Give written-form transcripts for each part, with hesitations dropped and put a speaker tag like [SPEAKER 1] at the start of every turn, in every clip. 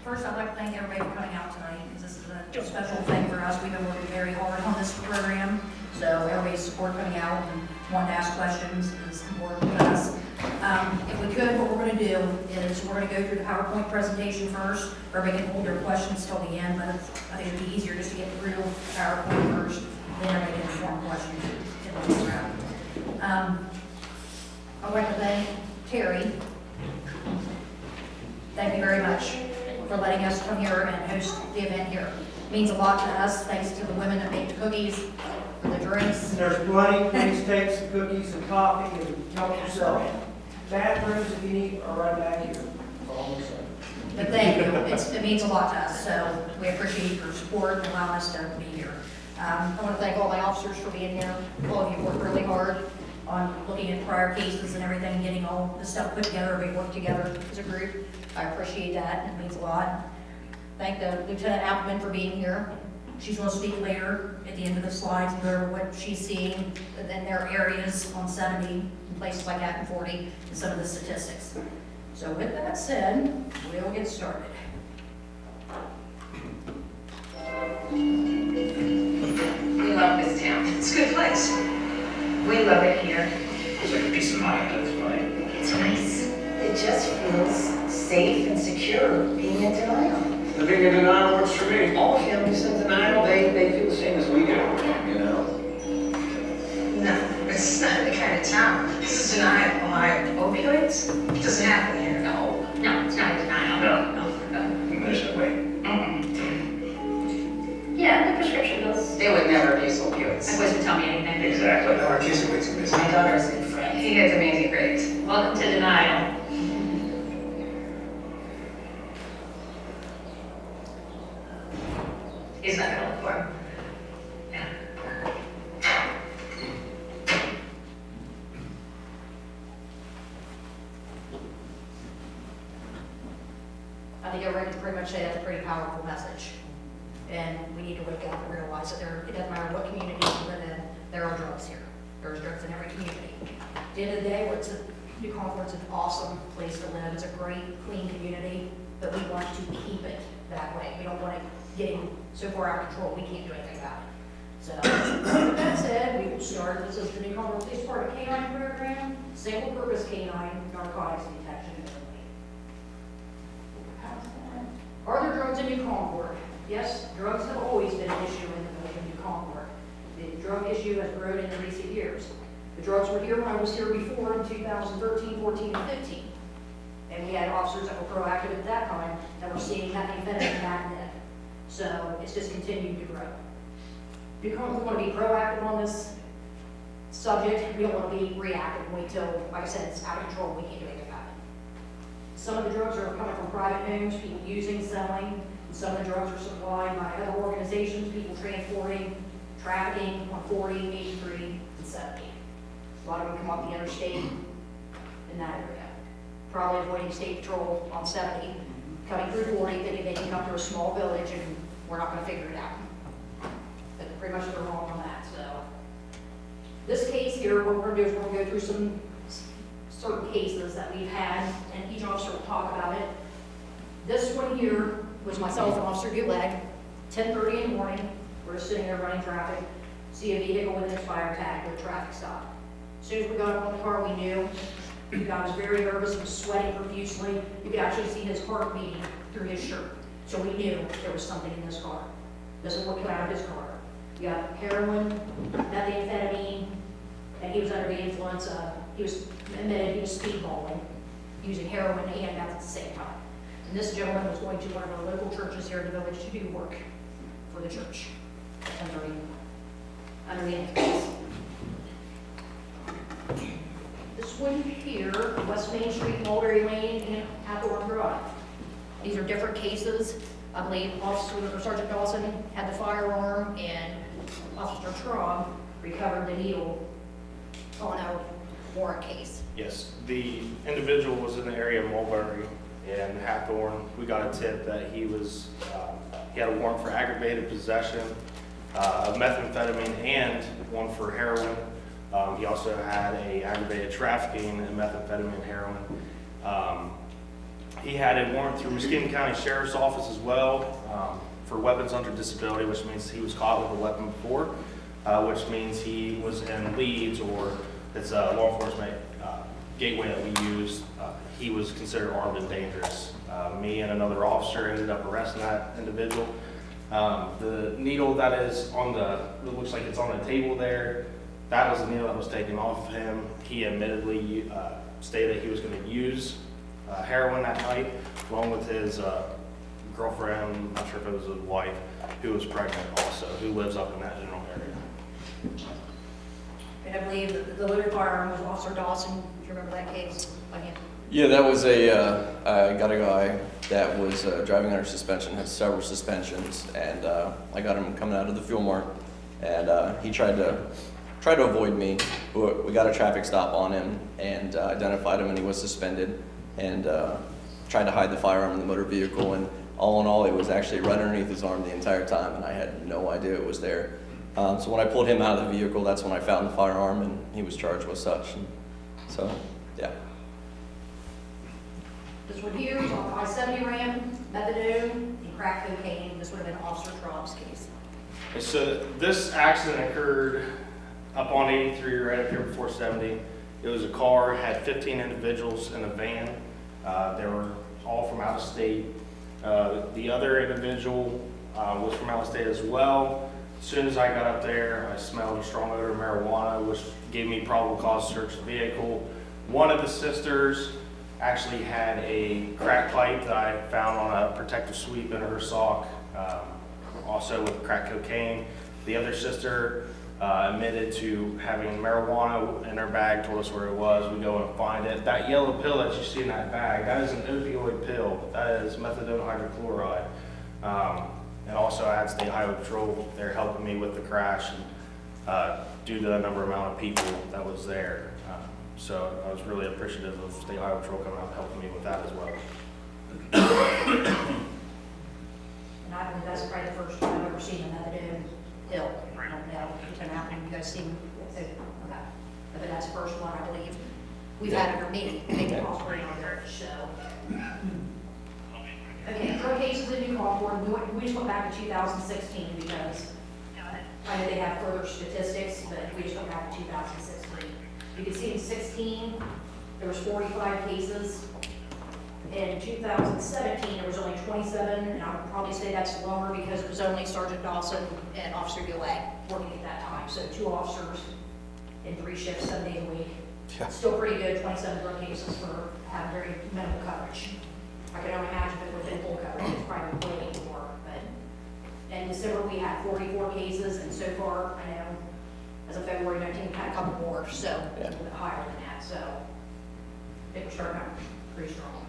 [SPEAKER 1] First, I'd like to thank everybody for coming out tonight, because this is a special thing for us. We've been working very hard on this program, so everybody's support coming out and wanting to ask questions is important to us. If we could, what we're going to do is we're going to go through the PowerPoint presentation first. Everybody can hold their questions till the end, but I think it'd be easier just to get through the PowerPoint first, then everybody can form questions in the next round. I'd like to thank Terry. Thank you very much for letting us come here and host the event here. It means a lot to us, thanks to the women that make the cookies, for the drinks.
[SPEAKER 2] There's plenty, please take some cookies and coffee and help yourself. Bathrooms, if you need, are right back here. That's all I'm saying.
[SPEAKER 1] But thank you, it means a lot to us, so we appreciate your support and allowing us to be here. I want to thank all my officers for being here. All of you worked really hard on looking at prior cases and everything, and getting all this stuff put together. Everybody worked together as a group. I appreciate that, it means a lot. Thank the Lieutenant Appleman for being here. She's going to speak later at the end of the slides and go over what she's seeing in their areas on 70 and places like that and 40 and some of the statistics. So with that said, we'll get started.
[SPEAKER 3] We love this town. It's a good place. We love it here.
[SPEAKER 4] It's like a peace of mind, that's why.
[SPEAKER 3] It's nice. It just feels safe and secure being in denial.
[SPEAKER 4] Living in denial works for me. All families in denial, they feel the same as we do, you know?
[SPEAKER 3] No, it's not the kind of town. This is denial. Why? Opioids? It doesn't happen here. No, it's not a denial.
[SPEAKER 4] No.
[SPEAKER 3] No.
[SPEAKER 4] There's no way.
[SPEAKER 3] Yeah, the prescription pills. They would never abuse opioids. That doesn't tell me anything.
[SPEAKER 4] Exactly. Our kids are waiting this.
[SPEAKER 3] My daughter is a good friend. He has amazing grades. Welcome to denial. He's not gonna look for him. Yeah.
[SPEAKER 1] I think everybody can pretty much say that's a pretty powerful message. And we need to wake up and realize that it doesn't matter what community you live in, there are drugs here. There's drugs in every community. At the end of the day, New Concord's an awesome place to live. It's a great, clean community, but we want to keep it that way. We don't want it getting so far out of control, we can't do anything about it. So, with that said, we will start. This is the New Concord Police Department K-9 program, single purpose K-9 narcotics detection and delivery. Are there drugs in New Concord? Yes, drugs have always been an issue in the village of New Concord. The drug issue has grown in the recent years. The drugs were here when I was here before in 2013, 14, and 15. And we had officers that were proactive at that time that were seeing methamphetamine back then. So it's just continued to grow. We want to be proactive on this subject. We don't want to be reactive and wait till, like I said, it's out of control. We can't do anything about it. Some of the drugs are coming from private homes, people using, selling. And some of the drugs are supplied by other organizations, people transporting, trafficking on 40, 83, and 70. A lot of them come up the interstate in that area. Probably avoiding state patrol on 70, coming through 40, thinking they can come to a small village and we're not going to figure it out. But pretty much they're wrong on that. So this case here, what we're going to do is we're going to go through some certain cases that we've had, and each officer will talk about it. This one here was myself and Officer Gulag, 10:30 in the morning. We're just sitting there running traffic, see a vehicle with an expired tag with a traffic stop. As soon as we got up on the car, we knew. The guy was very nervous, he was sweating profusely. You could actually see his heart beating through his shirt. So we knew there was something in this car. This is what came out of his car. You got heroin, methamphetamine, and he was under the influence of, he was admitted he was speedballing, using heroin and meth at the same time. And this gentleman was going to one of our local churches here in the village to do work for the church under the influence. This one here, West Main Street, Mulberry Lane, and Hathorne Drive. These are different cases. I believe Sergeant Dawson had the firearm, and Officer Traub recovered the needle on a warrant case.
[SPEAKER 5] Yes, the individual was in the area of Mulberry and Hathorne. We got a tip that he had a warrant for aggravated possession of methamphetamine and one for heroin. He also had a aggravated trafficking in methamphetamine and heroin. He had a warrant through Muskegon County Sheriff's Office as well for weapons under disability, which means he was caught with a weapon before, which means he was in leads, or it's a law enforcement gateway that we use. He was considered armed and dangerous. Me and another officer ended up arresting that individual. The needle that is on it looks like it's on the table there, that was the needle that was taken off of him. He admittedly stated that he was going to use heroin that night, along with his girlfriend, I'm not sure if it was his wife, who was pregnant also, who lives up in that general area.
[SPEAKER 1] And I believe that the loaded firearm was Officer Dawson. Do you remember that case? Again.
[SPEAKER 6] Yeah, that was I got a guy that was driving under suspension, had several suspensions, and I got him coming out of the fuel mart, and he tried to avoid me. We got a traffic stop on him and identified him, and he was suspended, and tried to hide the firearm in the motor vehicle, and all in all, it was actually right underneath his arm the entire time, and I had no idea it was there. So when I pulled him out of the vehicle, that's when I found the firearm, and he was charged with such. And so, yeah.
[SPEAKER 1] This one here is on I-70 ramp, methadone, and crack cocaine. This would have been Officer Traub's case.
[SPEAKER 5] So this accident occurred up on 83, right up here before 70. It was a car, had 15 individuals in a van. They were all from out of state. The other individual was from out of state as well. As soon as I got up there, I smelled a strong odor of marijuana, which gave me probable cause to search the vehicle. One of the sisters actually had a crack pipe that I found on a protective sweep in her sock, also with crack cocaine. The other sister admitted to having marijuana in her bag, told us where it was. We go and find it. That yellow pill that you see in that bag, that is an opioid pill. That is methadone hydrochloride. And also I had State Highway Patrol there helping me with the crash, and, due to the amount of people that was there. So I was really appreciative of State Highway Patrol coming out and helping me with that as well.
[SPEAKER 1] And I believe that's probably the first time I've ever seen a methadone pill. I don't know, Lieutenant Allen, you guys seen it? Okay. But that's the first one, I believe. We've had under me, maybe possibly on there at the show. Okay, drug cases in New Concord, we just went back to 2016 because I know they have further statistics, but we just went back to 2016. You can see in 16, there was 45 cases. In 2017, there was only 27, and I would probably say that's lower because it was only Sergeant Dawson and Officer Goulet working at that time. So 2 officers in 3 shifts, 7 days a week.
[SPEAKER 6] Yeah.
[SPEAKER 1] Still pretty good, 27 drug cases for having very minimal coverage. I can only imagine if it would have been full coverage, it's probably way more. But in December, we had 44 cases, and so far, I know, as of February 19th, we had a couple more, so a little bit higher than that. So I think we're starting out pretty strong.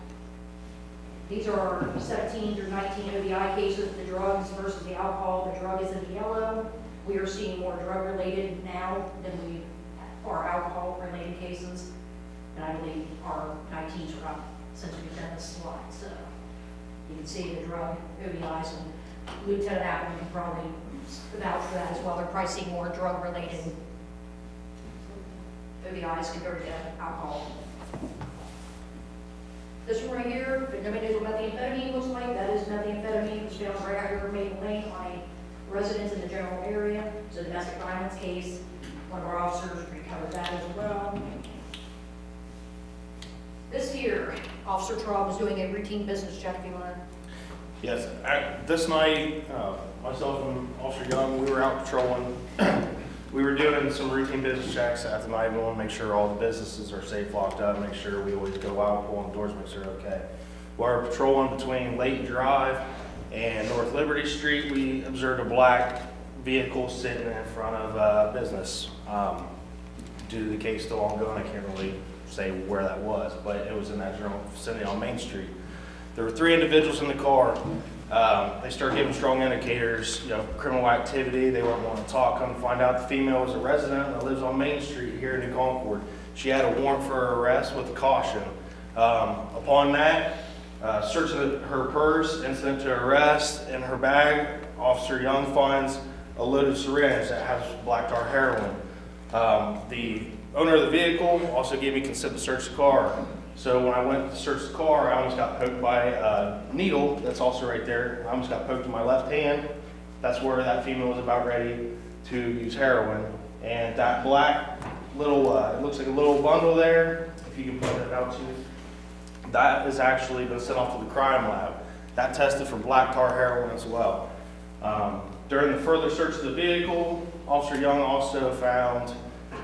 [SPEAKER 1] These are our 17 through 19 ODI cases, the drugs versus the alcohol. The drug is in the yellow. We are seeing more drug-related now than we are alcohol-related cases. And I believe our 19s are up since we've done this slide. So you can see the drug ODIs, and Lieutenant Appleton can probably vouch for that as well. They're probably seeing more drug-related ODIs compared to alcohol. This one right here, if nobody knows what methamphetamine looks like, that is methamphetamine. It was found right out here in Maple Lane on a residence in the general area. So domestic violence case, one of our officers recovered that as well. This here, Officer Traub was doing a routine business check, if you want to.
[SPEAKER 5] Yes, this night, myself and Officer Young, we were out patrolling. We were doing some routine business checks at the night. We want to make sure all the businesses are safe, locked up, make sure we always go out, pull on the doors, make sure they're okay. While we're patrolling between Layton Drive and North Liberty Street, we observed a black vehicle sitting in front of a business. Due to the case still ongoing, I can't really say where that was, but it was in that general vicinity on Main Street. There were 3 individuals in the car. They started giving strong indicators, criminal activity. They weren't wanting to talk. Come to find out, the female was a resident that lives on Main Street here in New Concord. She had a warrant for her arrest with caution. Upon that, searching her purse, incident to arrest, in her bag, Officer Young finds a loaded syringe that has black tar heroin. The owner of the vehicle also gave me consent to search the car. So when I went to search the car, I almost got poked by a needle that's also right there. I almost got poked in my left hand. That's where that female was about ready to use heroin. And that black little, it looks like a little bundle there, if you can point that out to you. That has actually been sent off to the crime lab. That tested for black tar heroin as well. During the further search of the vehicle, Officer Young also found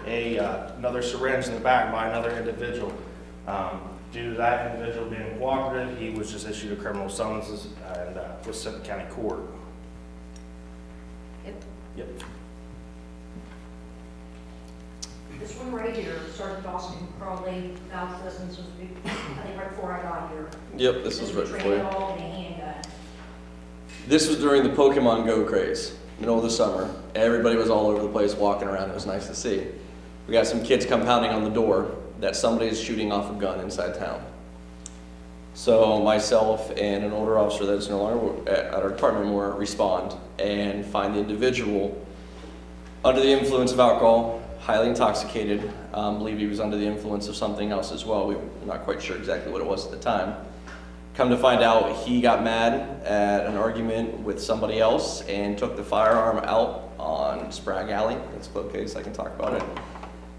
[SPEAKER 5] another syringe in the back by another individual. Due to that individual being cooperative, he was just issued a criminal summons and was sent to county court. Yep.
[SPEAKER 1] This one right here, Sergeant Dawson probably vouched this, and this was, I think, right before I got here.
[SPEAKER 6] Yep, this was right before you.
[SPEAKER 1] Trained all in a handgun.
[SPEAKER 6] This was during the Pokemon Go craze, middle of the summer. Everybody was all over the place walking around. It was nice to see. We got some kids come pounding on the door that somebody is shooting off a gun inside town. So myself and an older officer that's no longer at our department were respond and find the individual under the influence of alcohol, highly intoxicated. Believe he was under the influence of something else as well. We're not quite sure exactly what it was at the time. Come to find out, he got mad at an argument with somebody else and took the firearm out on Sprague Alley. That's a case, I can talk about it.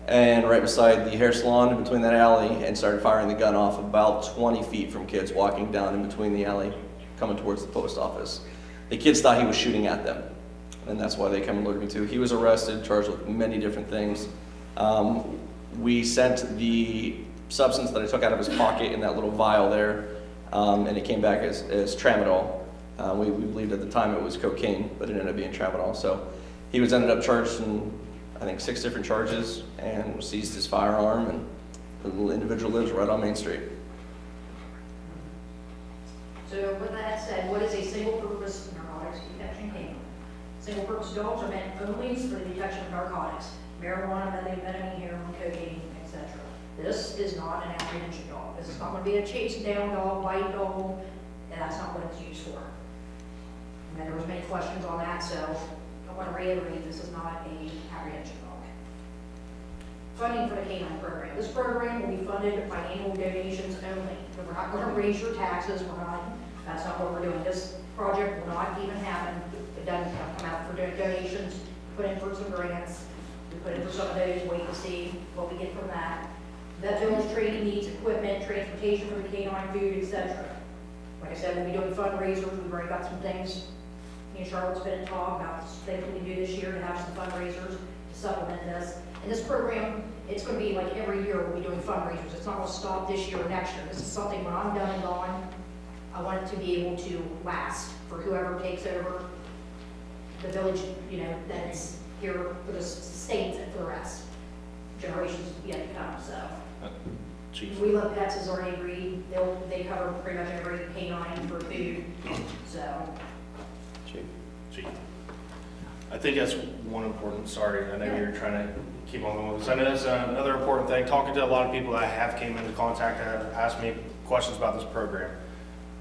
[SPEAKER 6] And right beside the hair salon in between that alley, and started firing the gun off about 20 feet from kids walking down in between the alley, coming towards the post office. The kids thought he was shooting at them, and that's why they come and alerted me to. He was arrested, charged with many different things. We sent the substance that I took out of his pocket in that little vial there, and it came back as tramadol. We believed at the time it was cocaine, but it ended up being tramadol. So he was ended up charged in, I think, 6 different charges, and seized his firearm, and the little individual lives right on Main Street.
[SPEAKER 1] So with that said, what is a single-purpose narcotics detection canine? Single-purpose dogs are meant only for the detection of narcotics, marijuana, methamphetamine, heroin, cocaine, etc. This is not an apprehension dog. This is not going to be a chase down dog, bite dog, and that's not what it's used for. And there was many questions on that, so I want to reiterate, this is not a apprehension dog. Funding for the K-9 program. This program will be funded by annual donations only. We're not going to raise your taxes. That's not what we're doing. This project will not even happen. It doesn't come out for donations. Put in for some grants. We put in for some of those. Wait to see what we get from that. Vet village training needs, equipment, transportation for the K-9 food, etc. Like I said, we'll be doing fundraisers. We've already got some things. Me and Charlotte's been in talk about things we can do this year to have some fundraisers to supplement this. And this program, it's going to be like every year we'll be doing fundraisers. It's not going to stop this year or next year. This is something when I'm done and gone, I want it to be able to last for whoever takes over the village, you know, that's here for the state and for the rest. Generations yet to come, so.
[SPEAKER 5] Chief.
[SPEAKER 1] We Love Pets has already agreed. They cover pretty much every canine for food, so.
[SPEAKER 5] Chief. I think that's one important, sorry, I know you're trying to keep on going with this. I know that's another important thing. Talking to a lot of people that have came into contact and have asked me questions about this program.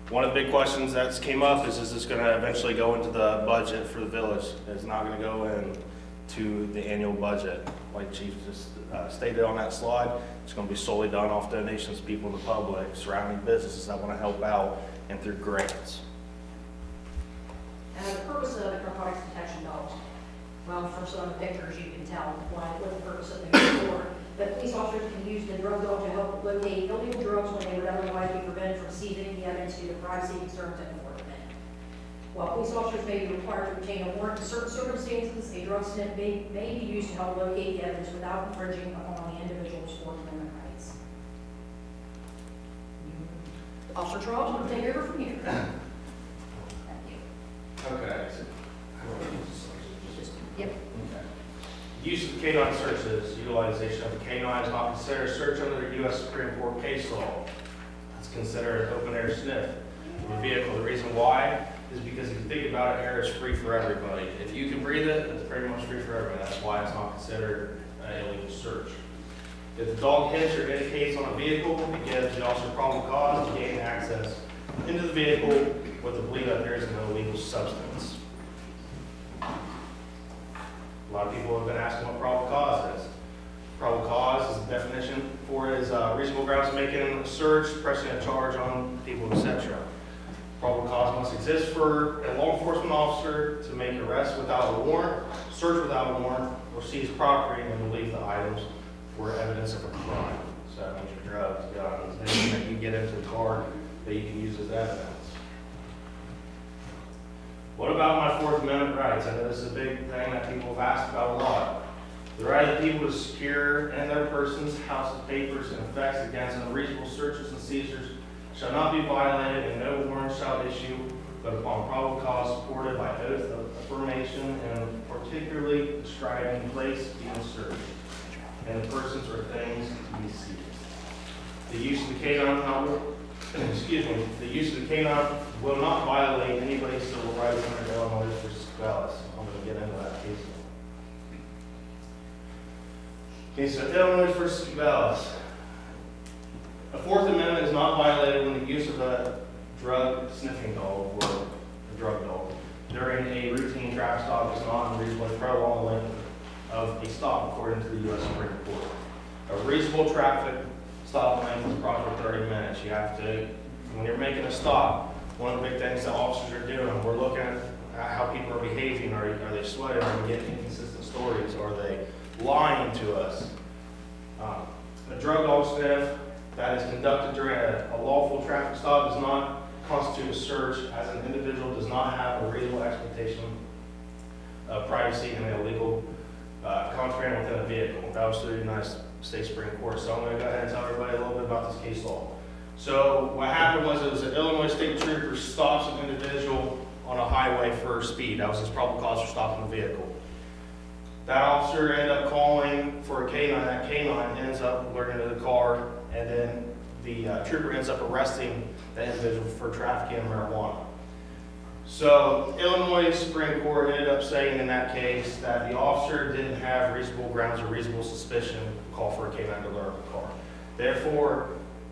[SPEAKER 5] One of the big questions that's came up is this going to eventually go into the budget for the village? It's not going to go into the annual budget. Like Chief just stated on that slide, it's going to be solely done off donations to people in the public, surrounding businesses that want to help out, and through grants.
[SPEAKER 1] And the purpose of the narcotics detection dogs, well, from some of the pictures you can tell what the purpose of them is for. But police officers can use the drug dog to help locate illegal drugs when they would otherwise be prevented from seizing the evidence due to privacy concerns and enforcement. While police officers may be required to obtain a warrant in certain circumstances, a drug sniff may be used to help locate the evidence without infringing upon the individual's Fourth Amendment rights. Officer Charles, will take over from here. Thank you.
[SPEAKER 5] Okay.
[SPEAKER 1] Yep.
[SPEAKER 5] Use of K-9 searches, utilization of the K-9 is not considered a search under the U.S. Supreme Court case law. It's considered an open-air sniff of a vehicle. The reason why is because if you think about it, air is free for everybody. If you can breathe it, it's pretty much free for everybody. That's why it's not considered an illegal search. If the dog hits or indicates on a vehicle, it gives the officer probable cause to gain access into the vehicle with the belief that there is an illegal substance. A lot of people have been asking what probable cause is. Probable cause is the definition for it is reasonable grounds making a search, pressing a charge on people, etc. Probable cause must exist for a law enforcement officer to make arrest without a warrant, search without a warrant, or seize property and relieve the items for evidence of a crime. So that means your drugs, guns, anything that you get into the car that you can use as evidence. What about my Fourth Amendment rights? I know this is a big thing that people have asked about a lot. The right of the people to secure in their persons, houses, papers, and effects against unreasonable searches and seizures shall not be violated, and no warrant shall issue, but upon probable cause supported by oath of affirmation, and particularly describing place being searched, and the persons or things to be seized. The use of the K-9 the use of the K-9 will not violate anybody's civil rights under Illinois v. Cabela's. I'm going to get into that case. Okay, so Illinois v. Cabela's. A Fourth Amendment is not violated when the use of a drug sniffing dog or a drug dog during a routine traffic stop is not unreasonably prolonged the length of a stop according to the U.S. Supreme Court. A reasonable traffic stop length is approximately 30 minutes. You have to, when you're making a stop, one of the big things that officers are doing, we're looking at how people are behaving. Are they sweating? Are they getting inconsistent stories? Are they lying to us? A drug dog sniff that is conducted during a lawful traffic stop does not constitute a search, as an individual does not have a reasonable expectation of privacy in an illegal contraband within a vehicle. That was through the United States Supreme Court. So I'm going to go ahead and tell everybody a little bit about this case law. So what happened was it was an Illinois state trooper stops an individual on a highway for speed. That was his probable cause for stopping the vehicle. That officer ended up calling for a K-9. That K-9 ends up alerting to the car, and then the trooper ends up arresting the individual for trafficking marijuana. So Illinois Supreme Court ended up saying in that case that the officer didn't have reasonable grounds or reasonable suspicion to call for a K-9 to alert the car. Therefore,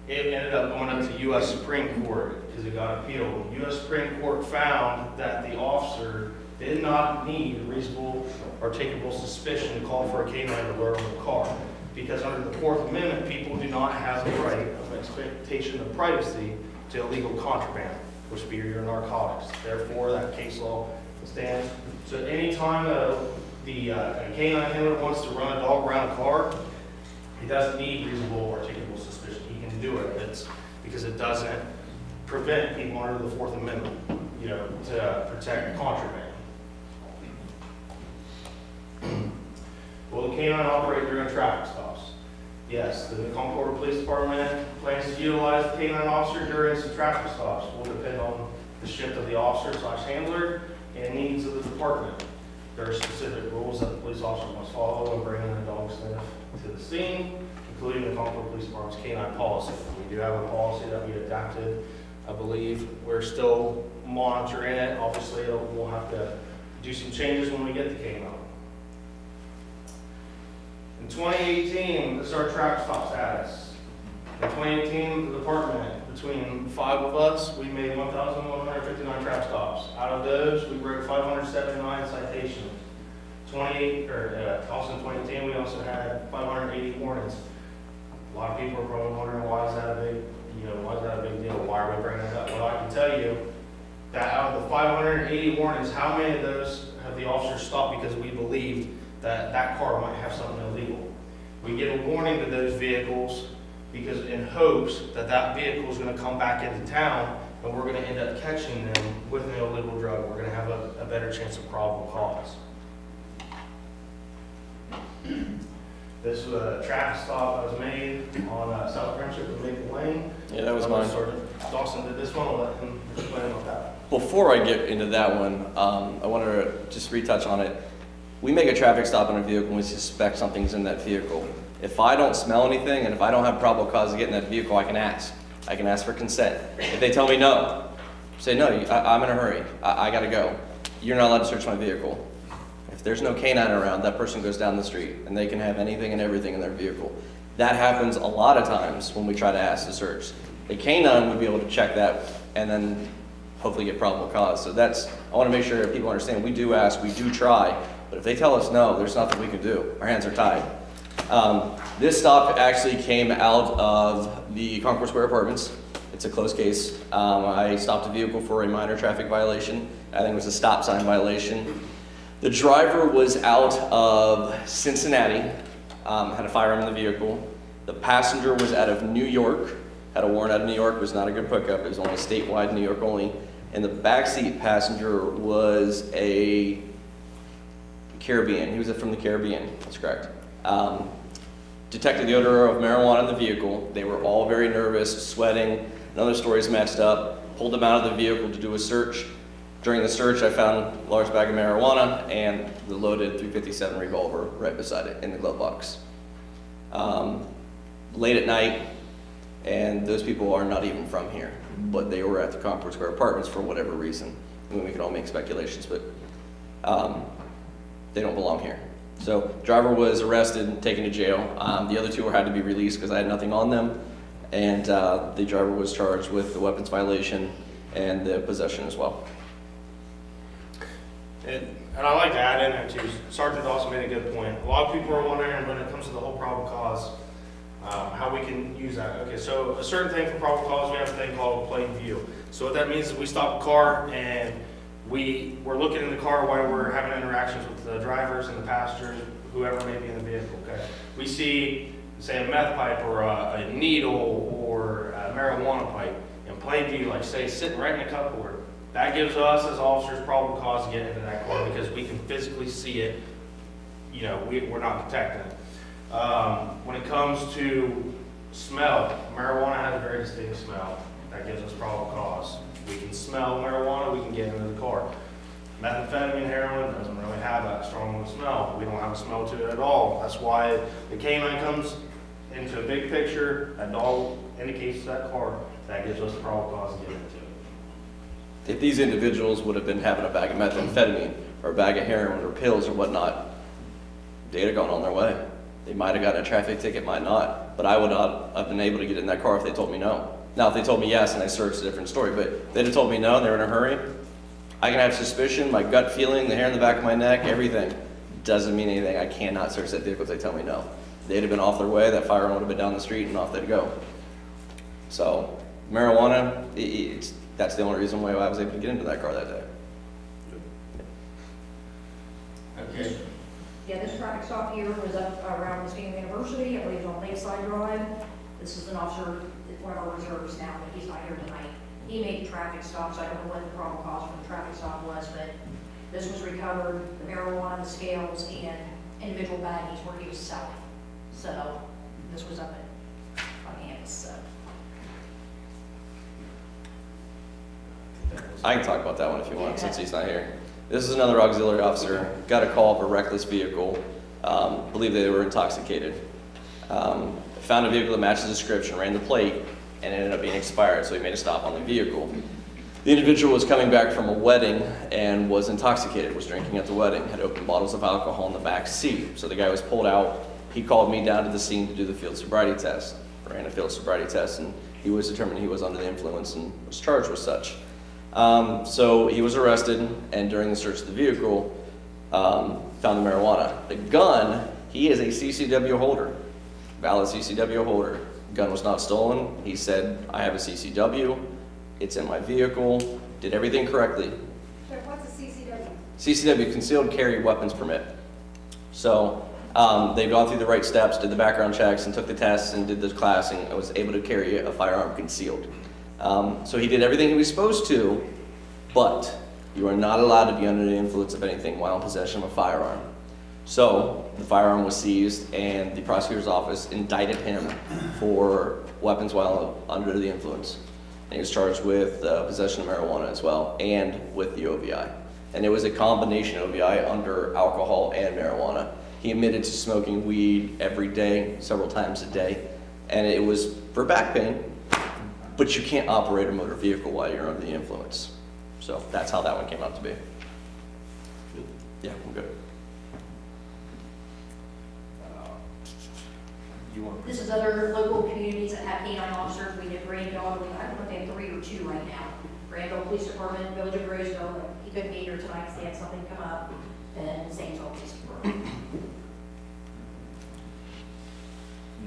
[SPEAKER 5] it ended up going up to U.S. Supreme Court because it got appealed. U.S. Supreme Court found that the officer did not need reasonable articulable suspicion to call for a K-9 to alert on the car, because under the Fourth Amendment, people do not have the right of expectation of privacy to illegal contraband, which would be your narcotics. Therefore, that case law stands. So anytime the K-9 handler wants to run a dog around a car, he doesn't need reasonable articulable suspicion. He can do it. It's because it doesn't prevent people under the Fourth Amendment, to protect contraband. Will the K-9 operate during traffic stops? Yes, the Concord Police Department plans to utilize the K-9 officer during some traffic stops. Will depend on the shift of the officer/handler and needs of the department. There are specific rules that the police officer must follow when bringing a dog sniff to the scene, including the Concord Police Department's K-9 policy. We do have a policy that we adapted, I believe. We're still monitoring it. Obviously, we'll have to do some changes when we get the K-9. In 2018, this is our traffic stop status. In 2018, the department, between 5 of us, we made 1,159 traffic stops. Out of those, we wrote 579 citations. Also in 2010, we also had 580 warnings. A lot of people are probably wondering, why is that a big deal? Why are we bringing that up? Well, I can tell you that out of the 580 warnings, how many of those have the officers stopped because we believe that that car might have something illegal? We give a warning to those vehicles because in hopes that that vehicle is going to come back into town and we're going to end up catching them with an illegal drug. We're going to have a better chance of probable cause. This was a traffic stop that was made on South Friendship and Maple Lane.
[SPEAKER 6] Yeah, that was mine.
[SPEAKER 5] Dawson did this one. I'll let him explain about that.
[SPEAKER 6] Before I get into that one, I wanted to just retouch on it. We make a traffic stop on a vehicle and we suspect something's in that vehicle. If I don't smell anything and if I don't have probable cause to get in that vehicle, I can ask. I can ask for consent. If they tell me no, say no, I'm in a hurry. I gotta go. You're not allowed to search my vehicle. If there's no K-9 around, that person goes down the street and they can have anything and everything in their vehicle. That happens a lot of times when we try to ask to search. A K-9 would be able to check that and then hopefully get probable cause. So I want to make sure people understand we do ask, we do try, but if they tell us no, there's nothing we can do. Our hands are tied. This stop actually came out of the Concord Square Apartments. It's a closed case. I stopped a vehicle for a minor traffic violation. I think it was a stop sign violation. The driver was out of Cincinnati, had a firearm in the vehicle. The passenger was out of New York, had a warrant out of New York, was not a good pickup. It was only statewide, New York only. And the backseat passenger was a Caribbean. He was from the Caribbean, that's correct. Detected the odor of marijuana in the vehicle. They were all very nervous, sweating. None of their stories matched up. Pulled them out of the vehicle to do a search. During the search, I found a large bag of marijuana and the loaded .357 revolver right beside it in the glove box. Late at night, and those people are not even from here, but they were at the Concord Square Apartments for whatever reason. I mean, we can all make speculations, but they don't belong here. So, driver was arrested and taken to jail. The other two had to be released because I had nothing on them, and the driver was charged with the weapons violation and the possession as well.
[SPEAKER 5] And I like to add in there too, Sergeant also made a good point. A lot of people are wondering when it comes to the whole probable cause, how we can use that. Okay, so a certain thing for probable cause, we have a thing called plain view. So what that means is we stop a car and we're looking in the car while we're having interactions with the drivers and the passengers, whoever may be in the vehicle, okay? We see, say, a meth pipe or a needle or a marijuana pipe in plain view, like say, sitting right in the cup holder. That gives us as officers probable cause to get into that car because we can physically see it. You know, we're not detecting it. When it comes to smell, marijuana has a very distinct smell. That gives us probable cause. We can smell marijuana, we can get into the car. Methamphetamine, heroin doesn't really have that strong of a smell. We don't have a smell to it at all. That's why the K-9 comes into a big picture. That dog indicates that car. That gives us the probable cause to get into it.
[SPEAKER 6] If these individuals would have been having a bag of methamphetamine or a bag of heroin or pills or whatnot, they'd have gone on their way. They might have gotten a traffic ticket, might not, but I would not have been able to get in that car if they told me no. Now, if they told me yes and I searched, a different story, but if they'd have told me no and they're in a hurry, I can have suspicion, my gut feeling, the hair in the back of my neck, everything. Doesn't mean anything. I cannot search that vehicle if they tell me no. They'd have been off their way, that firearm would have been down the street and off they'd go. So, marijuana, that's the only reason why I was able to get into that car that day.
[SPEAKER 5] Okay.
[SPEAKER 1] Yeah, this traffic stop here was up around Muskingum University, I believe it's on Lakeside Drive. This is an officer, one of our reserves now, but he's not here tonight. He made the traffic stop, so I don't know what the probable cause for the traffic stop was, but this was recovered, the marijuana, the scales, and individual baggies where he was selling. So, this was up on campus, so.
[SPEAKER 6] I can talk about that one if you want, since he's not here. This is another auxiliary officer, got a call of a reckless vehicle, believed they were intoxicated. Found a vehicle that matched the description, ran the plate, and it ended up being expired, so he made a stop on the vehicle. The individual was coming back from a wedding and was intoxicated, was drinking at the wedding, had opened bottles of alcohol in the back seat. So the guy was pulled out. He called me down to the scene to do the field sobriety test, ran a field sobriety test, and he was determined he was under the influence and was charged with such. So he was arrested, and during the search of the vehicle, found the marijuana. The gun, he is a CCW holder, valid CCW holder. Gun was not stolen. He said, I have a CCW, it's in my vehicle, did everything correctly.
[SPEAKER 7] So what's a CCW?
[SPEAKER 6] CCW, Concealed Carry Weapons Permit. So they've gone through the right steps, did the background checks, and took the tests, and did the class, and was able to carry a firearm concealed. So he did everything he was supposed to, but you are not allowed to be under the influence of anything while in possession of a firearm. So the firearm was seized, and the prosecutor's office indicted him for weapons while under the influence. And he was charged with possession of marijuana as well, and with the OVI. And it was a combination OVI under alcohol and marijuana. He admitted to smoking weed every day, several times a day, and it was for back pain, but you can't operate a motor vehicle while you're under the influence. So that's how that one came out to be. Yeah, I'm good.
[SPEAKER 1] This is other local communities that have K-9 officers. We did Randall, I don't know if they have 3 or 2 right now. Randall Police Department, Village of Roseville, but he couldn't be here tonight because he had something come up, and St. Paul Police Department.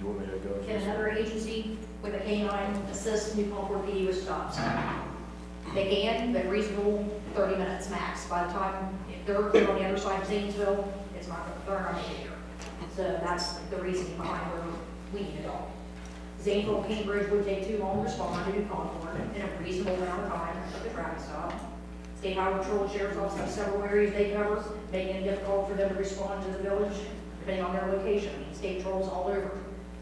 [SPEAKER 5] you want me to go?
[SPEAKER 1] Can another agency with a K-9 assist New Concord PD with stops? They can, but reasonable 30 minutes max. By the time, if they're clear on the other side of Zanesville, it's not, they're not gonna be here. So that's the reasoning behind where we need it all. Zanesville and Cambridge would take too long to respond to New Concord in a reasonable amount of time for the traffic stop. State Highway Patrol and Sheriff's Office have several areas they cover, making it difficult for them to respond to the village, depending on their location. I mean, state patrols all over.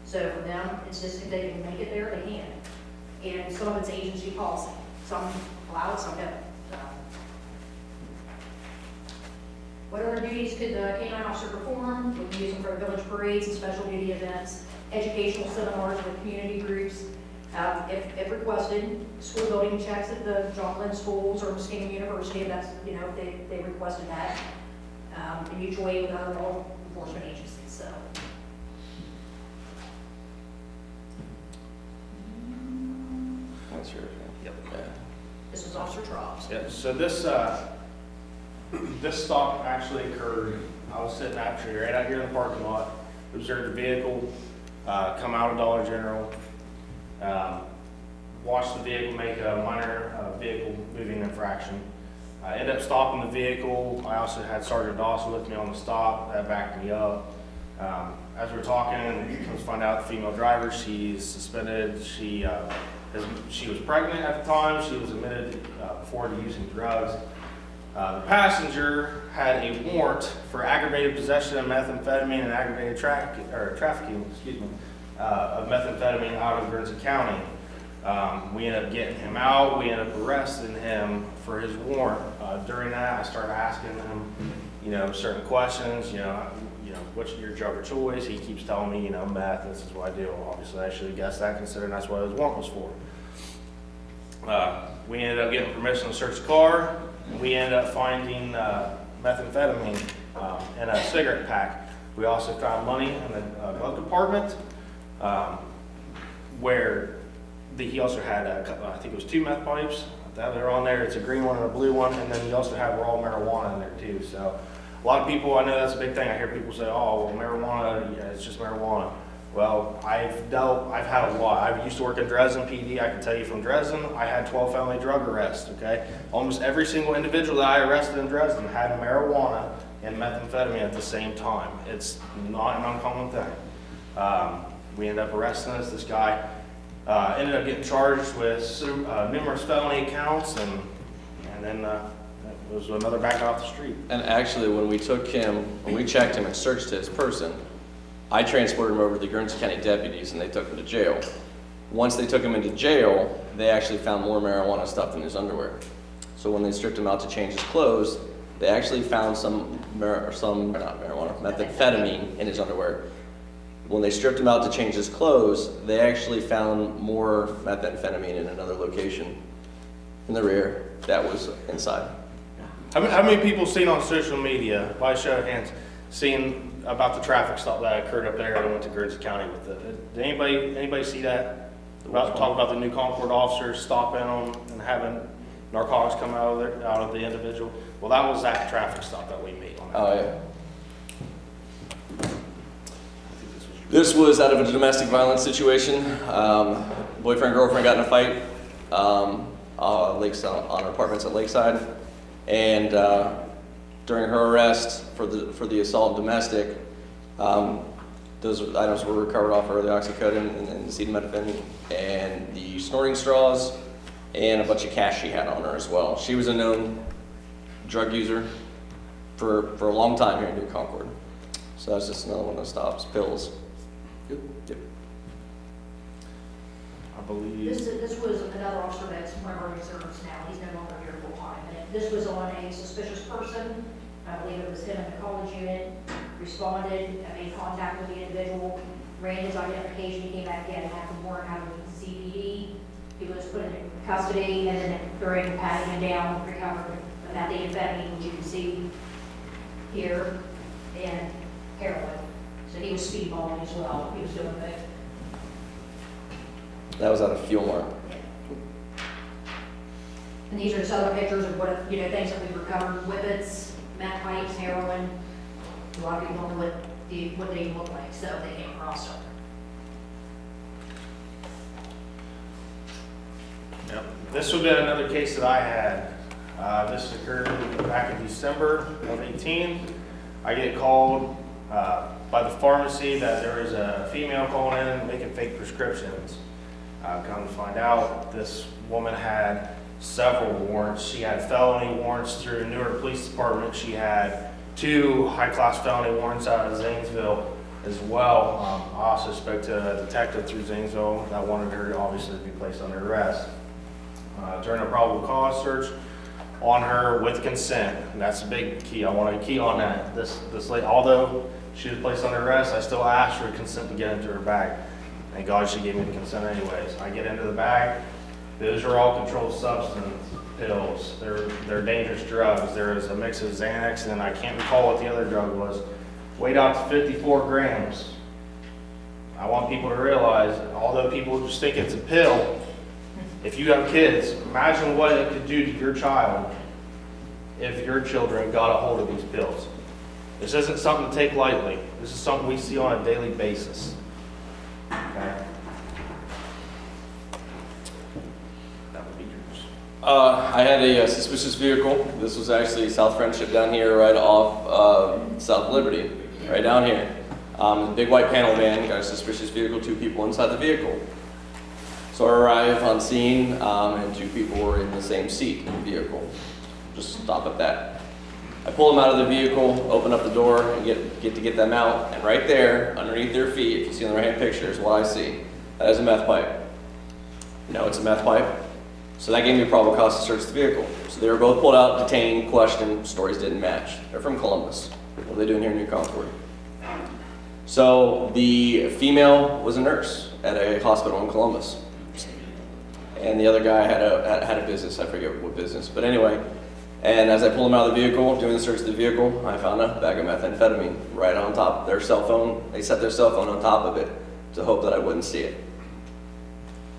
[SPEAKER 1] So for them, it's just if they can make it there, they can. And some of it's agency policy. Some allow it, some don't. So. What other duties could the K-9 officer perform? We can use them for village parades and special duty events, educational seminars with community groups. If requested, school building checks at the John Glenn schools or Muskingum University, if that's, you know, if they requested that. And mutual aid with other law enforcement agencies, so.
[SPEAKER 6] That's your,
[SPEAKER 5] Yep.
[SPEAKER 6] yeah.
[SPEAKER 1] This was Officer Trobbs.
[SPEAKER 5] Yeah, so this, this stop actually occurred, I was sitting actually right out here in the parking lot, observed a vehicle, come out of Dollar General, watched the vehicle make a minor, vehicle moving infraction. I ended up stopping the vehicle. I also had Sergeant Dawson with me on the stop, that backed me up. As we were talking, let's find out the female driver, she's suspended, she was pregnant at the time, she was admitted before to using drugs. The passenger had a warrant for aggravated possession of methamphetamine and aggravated trafficking, of methamphetamine out of Guernsey County. We ended up getting him out, we ended up arresting him for his warrant. During that, I started asking him, you know, certain questions, what's your drug of choice? He keeps telling me, meth, this is what I do. Obviously, I should have guessed that considering that's what his warrant was for. We ended up getting permission to search the car. We ended up finding methamphetamine in a cigarette pack. We also found money in the glove compartment where he also had a couple, I think it was 2 meth pipes that were on there. It's a green one and a blue one, and then you also have raw marijuana in there too. So a lot of people, I know that's a big thing. I hear people say, "Oh, well, marijuana, yeah, it's just marijuana." Well, I've had a lot. I used to work in Dresden PD. I can tell you from Dresden, I had 12 felony drug arrests, okay? Almost every single individual that I arrested in Dresden had marijuana and methamphetamine at the same time. It's not an uncommon thing. We ended up arresting this guy. Ended up getting charged with numerous felony counts, and then it was another back off the street.
[SPEAKER 6] And actually, when we checked him and searched his person, I transported him over to the Guernsey County deputies, and they took him to jail. Once they took him into jail, they actually found more marijuana stuff in his underwear. So when they stripped him out to change his clothes, they actually found methamphetamine in his underwear. When they stripped him out to change his clothes, they actually found more methamphetamine in another location in the rear that was inside.
[SPEAKER 5] How many people seen on social media, by a show of hands, seen about the traffic stop that occurred up there and went to Guernsey County with it? Did anybody see that? Talk about the New Concord officers stopping on and having narcotics come out of the individual? Well, that was that traffic stop that we made on that.
[SPEAKER 6] Oh, yeah. This was out of a domestic violence situation. Boyfriend, girlfriend got in a fight on our apartments at Lakeside. And during her arrest for the assault domestic, those items were recovered off her, the oxycodone and the acetaminophen and the snorting straws and a bunch of cash she had on her as well. She was a known drug user for a long time here in New Concord. So that's just another one of those stops, pills. Yep.
[SPEAKER 5] I believe.
[SPEAKER 1] This was another officer that's one of our reserves now. He's no longer here full time. And this was on a suspicious person. I believe it was him in the college unit. Responded, made contact with the individual, ran his identification. He came back again, had the warrant out of the CPD. He was put in custody, and then during patting him down, recovered methamphetamine, which you can see here, and heroin. So he was speedballing as well. He was doing both.
[SPEAKER 6] That was out of Fuel Mart.
[SPEAKER 1] And these are just other pictures of what, things that we've recovered: whippets, meth pipes, heroin. A lot of people don't know what they look like, so they came across them.
[SPEAKER 5] This would be another case that I had. This occurred back in December of 18. I get called by the pharmacy that there is a female calling in making fake prescriptions. Come to find out, this woman had several warrants. She had felony warrants through Newark Police Department. She had 2 high-class felony warrants out of Zanesville as well. I also spoke to a detective through Zanesville that wanted her to obviously be placed under arrest. During a probable cause search on her with consent, and that's a big key. I want a key on that. This lady, although she was placed under arrest, I still asked for consent to get into her bag. Thank God she gave me the consent anyways. I get into the bag. Those are all controlled substance pills. They're dangerous drugs. There is a mix of Xanax, and I can't recall what the other drug was. Weighed out to 54 grams. I want people to realize, although people just think it's a pill, if you have kids, imagine what it could do to your child if your children got a hold of these pills. This isn't something to take lightly. This is something we see on a daily basis. Okay? That would be yours.
[SPEAKER 6] I had a suspicious vehicle. This was actually South Friendship down here, right off South Liberty, right down here. Big white panel van, got a suspicious vehicle, 2 people inside the vehicle. So I arrive on scene, and 2 people were in the same seat in the vehicle. Just stop at that. I pull them out of the vehicle, open up the door, and get them out. And right there, underneath their feet, if you see in the right-hand picture, is what I see. That is a meth pipe. No, it's a meth pipe. So that gave me probable cause to search the vehicle. So they were both pulled out, detained, questioned, stories didn't match. They're from Columbus. What are they doing here in New Concord? So the female was a nurse at a hospital in Columbus. And the other guy had a business, I forget what business, but anyway. And as I pulled him out of the vehicle, doing the search of the vehicle, I found a bag of methamphetamine right on top of their cell phone. They set their cell phone on top of it to hope that I wouldn't see it.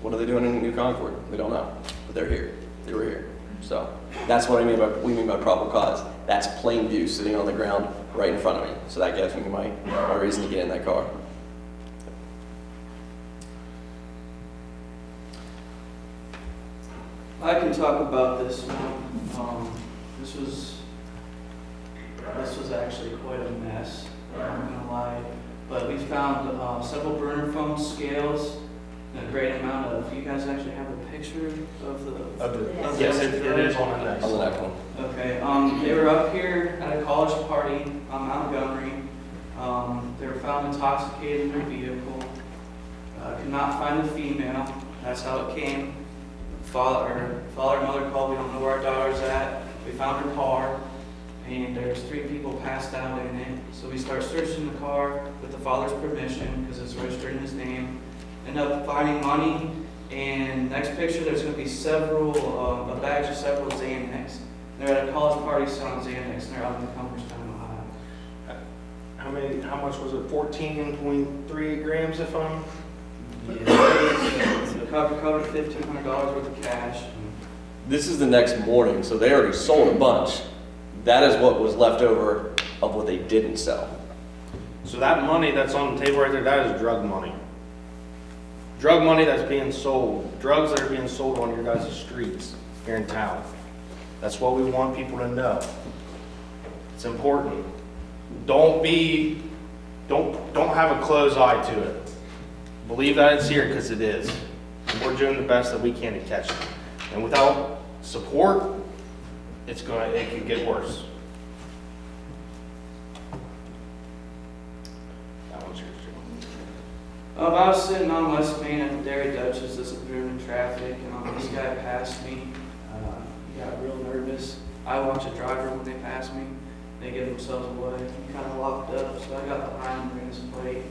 [SPEAKER 6] What are they doing in New Concord? We don't know, but they're here. They were here. So that's what we mean by probable cause. That's plain view, sitting on the ground right in front of me. So that gives me my reason to get in that car.
[SPEAKER 2] I can talk about this one. This was actually quite a mess, I'm not gonna lie. But we found several burner phone scales, and a great amount of, you guys actually have a picture of the...
[SPEAKER 5] Yes, it is on the next.
[SPEAKER 6] On the next one.
[SPEAKER 2] Okay, they were up here at a college party on Montgomery. They were found intoxicated in their vehicle. Could not find the female. That's how it came. Father and mother called. We don't know where our daughter's at. We found her car, and there's 3 people passed out in it. So we start searching the car with the father's permission because it's registered in his name. End up finding money, and next picture there's going to be a bag of several Xanax. They're at a college party selling Xanax, and they're out in Concord, Ohio.
[SPEAKER 5] How much was it? 14.3 grams, if I'm...
[SPEAKER 2] Covered $1,500 worth of cash.
[SPEAKER 6] This is the next morning, so they already sold a bunch. That is what was left over of what they didn't sell.
[SPEAKER 5] So that money that's on the table right there, that is drug money. Drug money that's being sold. Drugs that are being sold on your guys' streets here in town. That's what we want people to know. It's important. Don't have a closed eye to it. Believe that it's here, because it is. We're doing the best that we can to catch it. And without support, it could get worse. That one's yours, Joe.
[SPEAKER 2] I was sitting on West Main at the Dairy Duchess, disappearing in traffic, and this guy passed me. He got real nervous. I watch a driver when they pass me. They get themselves away. He kind of locked up, so I got behind him, ran his plate.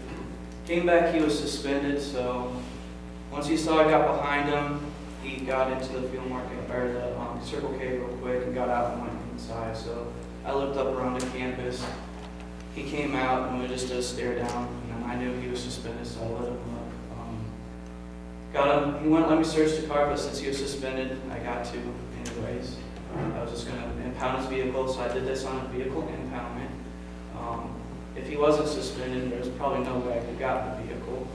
[SPEAKER 2] Came back, he was suspended, so once he saw I got behind him, he got into the field market, or the Circle K real quick, and got out and went inside. So I looked up around the campus. He came out, and we just did a stare down, and then I knew he was suspended, so I let him look. Got him, he wouldn't let me search the car, but since he was suspended, I got to anyways. I was just gonna impound his vehicle, so I did this on a vehicle impoundment. If he wasn't suspended, there's probably no way I could have gotten the vehicle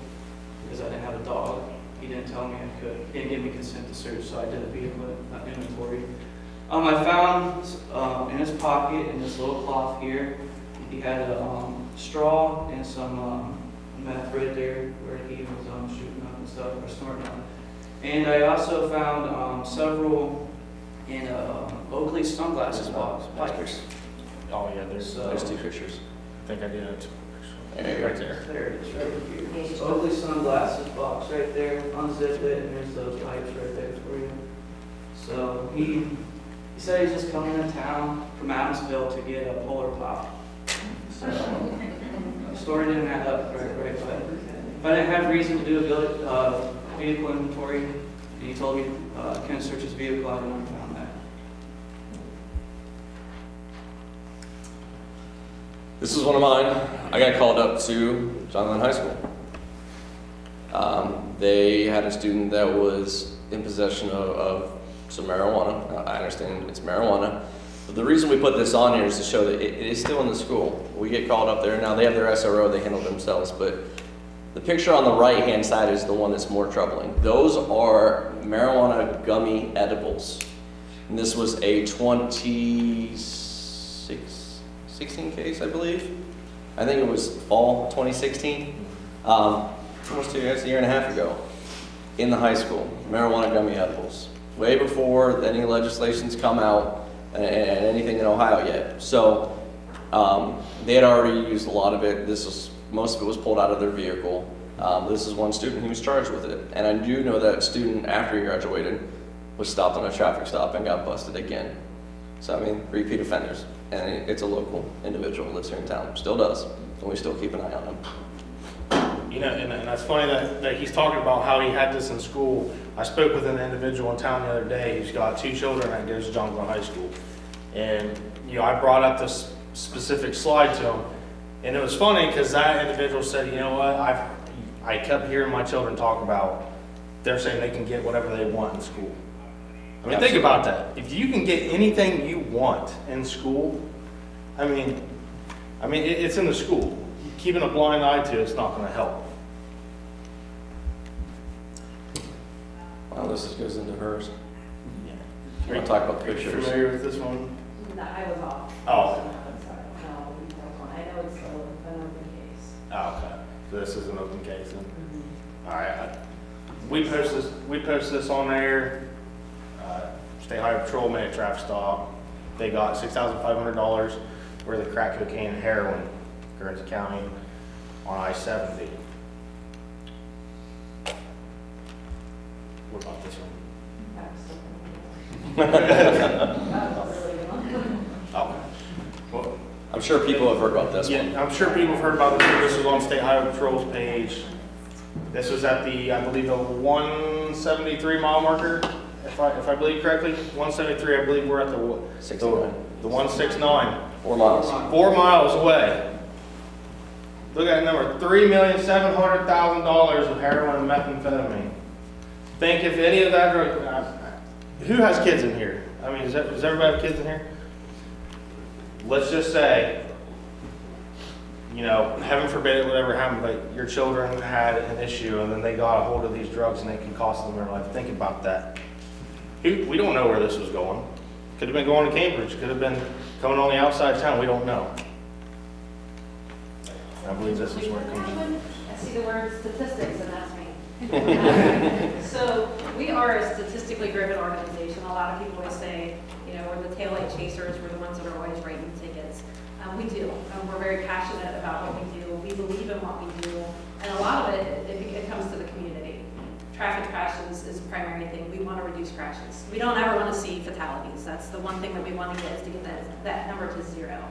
[SPEAKER 2] because I didn't have a dog. he didn't tell me I could. He didn't give me consent to search, so I did a vehicle inventory. I found in his pocket, in this little cloth here, he had a straw and some meth right there where he was shooting up and stuff, or snorting up. And I also found several in Oakley sunglasses box. Pipes.
[SPEAKER 5] Oh, yeah, there's,
[SPEAKER 6] There's two pictures.
[SPEAKER 5] I think I did it.
[SPEAKER 6] There you go.
[SPEAKER 5] Right there.
[SPEAKER 2] There it is, right here. Oakley sunglasses box right there. Unzip it, and there's those pipes right there for you. So he said he's just coming to town from Adamsville to get a Polar Pop. So the story didn't add up right, but I didn't have reason to do a vehicle inventory, and he told me can I search his vehicle. I didn't found that.
[SPEAKER 6] This is one of mine. I got called up to John High School. They had a student that was in possession of some marijuana. Now, I understand it's marijuana. But the reason we put this on here is to show that it is still in the school. We get called up there. Now, they have their SRO. They handle themselves. But the picture on the right-hand side is the one that's more troubling. Those are marijuana gummy edibles. And this was a 2016 case, I believe. I think it was fall 2016. Almost 2 years, a year and a half ago, in the high school, marijuana gummy edibles. Way before any legislation's come out and anything in Ohio yet. So they had already used a lot of it. Most of it was pulled out of their vehicle. This is one student who was charged with it. And I do know that student, after he graduated, was stopped on a traffic stop and got busted again. So, I mean, repeat offenders. And it's a local individual who lives here in town. Still does. And we still keep an eye on him.
[SPEAKER 5] You know, and that's funny that he's talking about how he had this in school. I spoke with an individual in town the other day who's got 2 children that goes to John Glenn High School. And, you know, I brought up this specific slide to him. And it was funny because that individual said, you know what, I kept hearing my children talk about, they're saying they can get whatever they want in school. I mean, think about that. If you can get anything you want in school, I mean, it's in the school. Keeping a blind eye to it's not going to help.
[SPEAKER 6] Well, this goes into hers.
[SPEAKER 5] Yeah.
[SPEAKER 6] You want to talk about
[SPEAKER 5] Are you
[SPEAKER 6] pictures?
[SPEAKER 5] familiar with this one?
[SPEAKER 8] No, I was off.
[SPEAKER 5] Oh.
[SPEAKER 8] So, I'm sorry. No, I know it's an open case.
[SPEAKER 5] Oh, okay. So this is an open case then? All right. We post this on there. State Highway Patrol made a traffic stop. They got $6,500 worth of crack cocaine and heroin, Guernsey County, on I-70. What about this one? Okay. Well,
[SPEAKER 6] I'm sure people have heard about this one.
[SPEAKER 5] yeah, I'm sure people have heard about this. This was on State Highway Patrol's page. This was at the, I believe, the 173 mile marker, if I believe correctly. 173, I believe we're at the
[SPEAKER 6] 69.
[SPEAKER 5] The 169.
[SPEAKER 6] 4 miles.
[SPEAKER 5] 4 miles away. Look at that number, $3,700,000 of heroin and methamphetamine. Think if any of that drug, who has kids in here? I mean, does everybody have kids in here? Let's just say, you know, heaven forbid whatever happened, but your children had an issue and then they got a hold of these drugs and they can cost them their life. Think about that. We don't know where this was going. Could have been going to Cambridge, could have been coming on the outside of town, we don't know. I believe this is where it comes in.
[SPEAKER 8] I see the word statistics, and that's me. So we are a statistically driven organization. A lot of people always say, you know, we're the taillight chasers, we're the ones that are always writing tickets. We do. We're very passionate about what we do. We believe in what we do. And a lot of it comes to the community. Traffic crashes is a primary thing. We want to reduce crashes. We don't ever want to see fatalities. That's the one thing that we want to get, is to get that number to 0.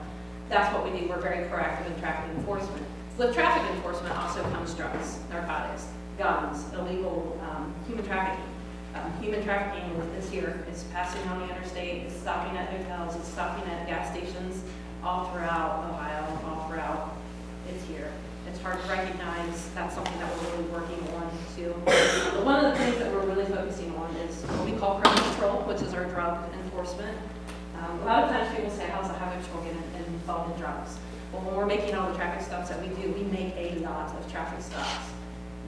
[SPEAKER 8] That's what we do. We're very proactive in traffic enforcement. With traffic enforcement also comes drugs, narcotics, guns, illegal human trafficking. Human trafficking is here. It's passing on the interstate. It's stopping at hotels. It's stopping at gas stations all throughout Ohio, all throughout. It's here. It's hard to recognize. That's something that we're really working on too. But one of the things that we're really focusing on is what we call criminal control, which is our drug enforcement. A lot of times people say, how's the highway patrol get involved in drugs? Well, when we're making all the traffic stops that we do, we make a lot of traffic stops.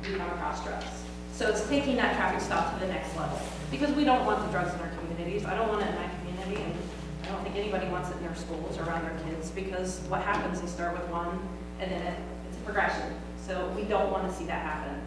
[SPEAKER 8] We come across drugs. So it's taking that traffic stop to the next level, because we don't want the drugs in our communities. I don't want it in my community, and I don't think anybody wants it in their schools or around their kids, because what happens, they start with one, and then it's a progression. So we don't want to see that happen.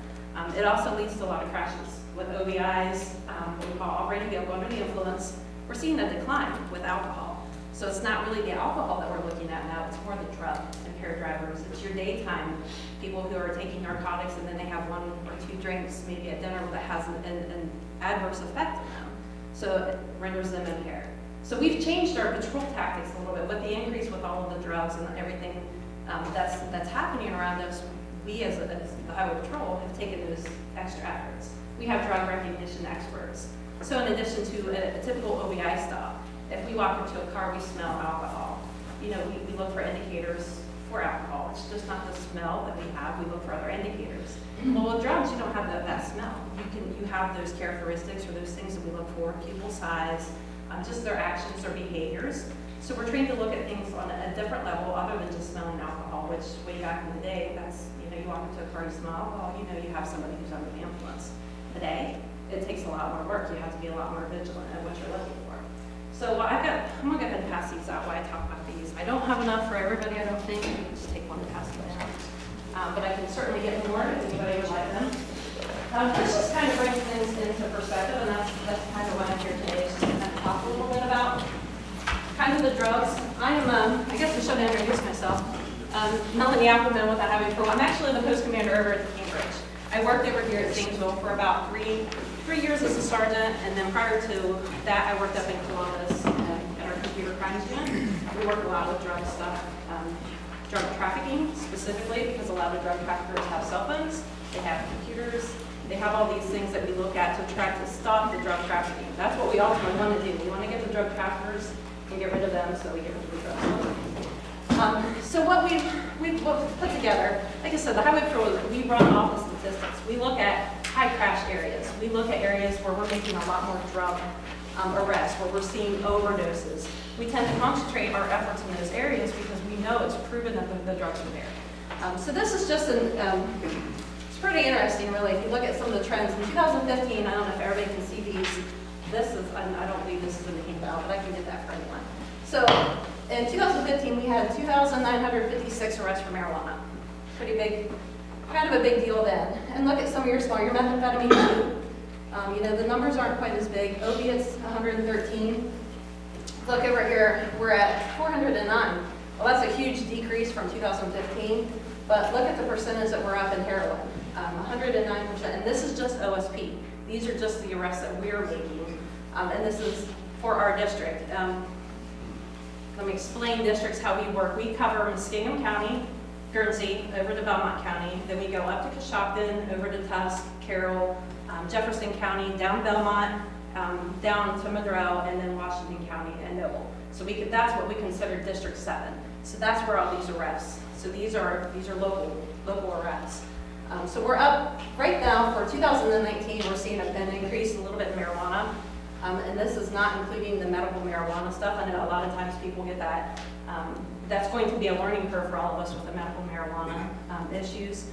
[SPEAKER 8] It also leads to a lot of crashes with OVIs, what we call operating vehicle under the influence. We're seeing a decline with alcohol. So it's not really the alcohol that we're looking at now, it's more the drug impaired drivers. It's your daytime people who are taking narcotics and then they have 1 or 2 drinks, maybe at dinner, that has an adverse effect on them. So it renders them impaired. So we've changed our patrol tactics a little bit with the increase with all of the drugs and everything that's happening around us. We as the Highway Patrol have taken those extra efforts. We have drug recognition experts. So in addition to a typical OVI stop, if we walk into a car, we smell alcohol. You know, we look for indicators for alcohol. It's just not the smell that we have. We look for other indicators. Well, with drugs, you don't have that smell. You have those characteristics or those things that we look for: pupil size, just their actions or behaviors. So we're trained to look at things on a different level other than just smelling alcohol, which way back in the day, that's, you walk into a car, you smell alcohol, you have somebody who's under the influence. Today, it takes a lot more work. You have to be a lot more vigilant at what you're looking for. So I'm gonna go ahead and pass these out while I talk about these. I don't have enough for everybody, I don't think. I can just take one and pass it down. But I can certainly get more if anybody would like them. This just kind of brings things into perspective, and that's kind of why I'm here today, is just to kind of talk a little bit about kind of the drugs. I guess I should introduce myself. Melanie Appleman with the Highway Patrol. I'm actually the post commander over at Cambridge. I worked over here at Zanesville for about three years as a sergeant, and then prior to that, I worked up in Columbus at our computer crimes unit. We work a lot with drug stuff, drug trafficking specifically, because a lot of drug traffickers have cell phones, they have computers, they have all these things that we look at to try to stop the drug trafficking. That's what we ultimately want to do. We want to get the drug traffickers and get rid of them so we get rid of the drugs. So what we've put together, like I said, the Highway Patrol, we run off the statistics. We look at high crash areas. We look at areas where we're making a lot more drug arrests, where we're seeing overdoses. We tend to concentrate our efforts in those areas because we know it's proven that the drugs are there. So this is just it's pretty interesting, really. If you look at some of the trends, in 2015, I don't know if everybody can see these. This is, I don't believe this is in the handout, but I can get that for anyone. So in 2015, we had 2,956 arrests for marijuana. Pretty big, kind of a big deal then. And look at some of your smaller, your methamphetamine too. The numbers aren't quite as big. Opiates, 113. Look over here, we're at 409. Well, that's a huge decrease from 2015. But look at the percentage that we're up in heroin, 109%. And this is just OSP. These are just the arrests that we're making. And this is for our district. Let me explain districts, how we work. We cover Muskingum County, Guernsey, over to Belmont County. Then we go up to Coshocton, over to Tusk, Carroll, Jefferson County, down Belmont, down to Monroe, and then Washington County and Noble. So that's what we consider District 7. So that's where all these arrests. So these are local arrests. So we're up right now for 2019. We're seeing an increase a little bit in marijuana. And this is not including the medical marijuana stuff. I know a lot of times people get that. That's going to be a learning curve for all of us with the medical marijuana issues.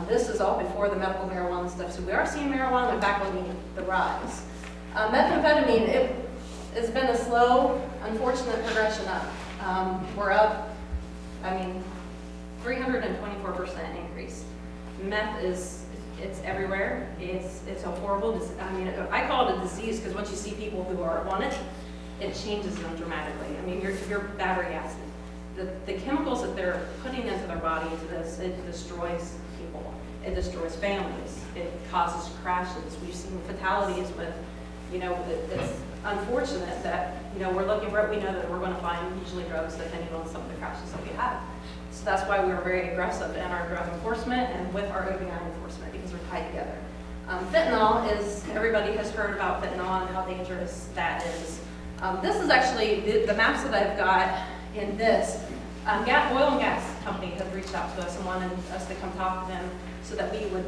[SPEAKER 8] This is all before the medical marijuana stuff. So we are seeing marijuana back on the rise. Methamphetamine, it's been a slow, unfortunate progression up. We're up, 324% increase. Meth it's everywhere. It's a horrible, I call it a disease because once you see people who are on it, it changes them dramatically. Your battery acid. The chemicals that they're putting into their body into this, it destroys people. It destroys families. It causes crashes. We've seen fatalities with, it's unfortunate that, we're looking for it. We know that we're going to find usually drugs depending on some of the crashes that we have. So that's why we were very aggressive in our drug enforcement and with our OVI enforcement, because we're tied together. Fentanyl is, everybody has heard about fentanyl and how dangerous that is. This is actually the maps that I've got in this. Oil and gas company has reached out to us and wanted us to come talk to them so that we would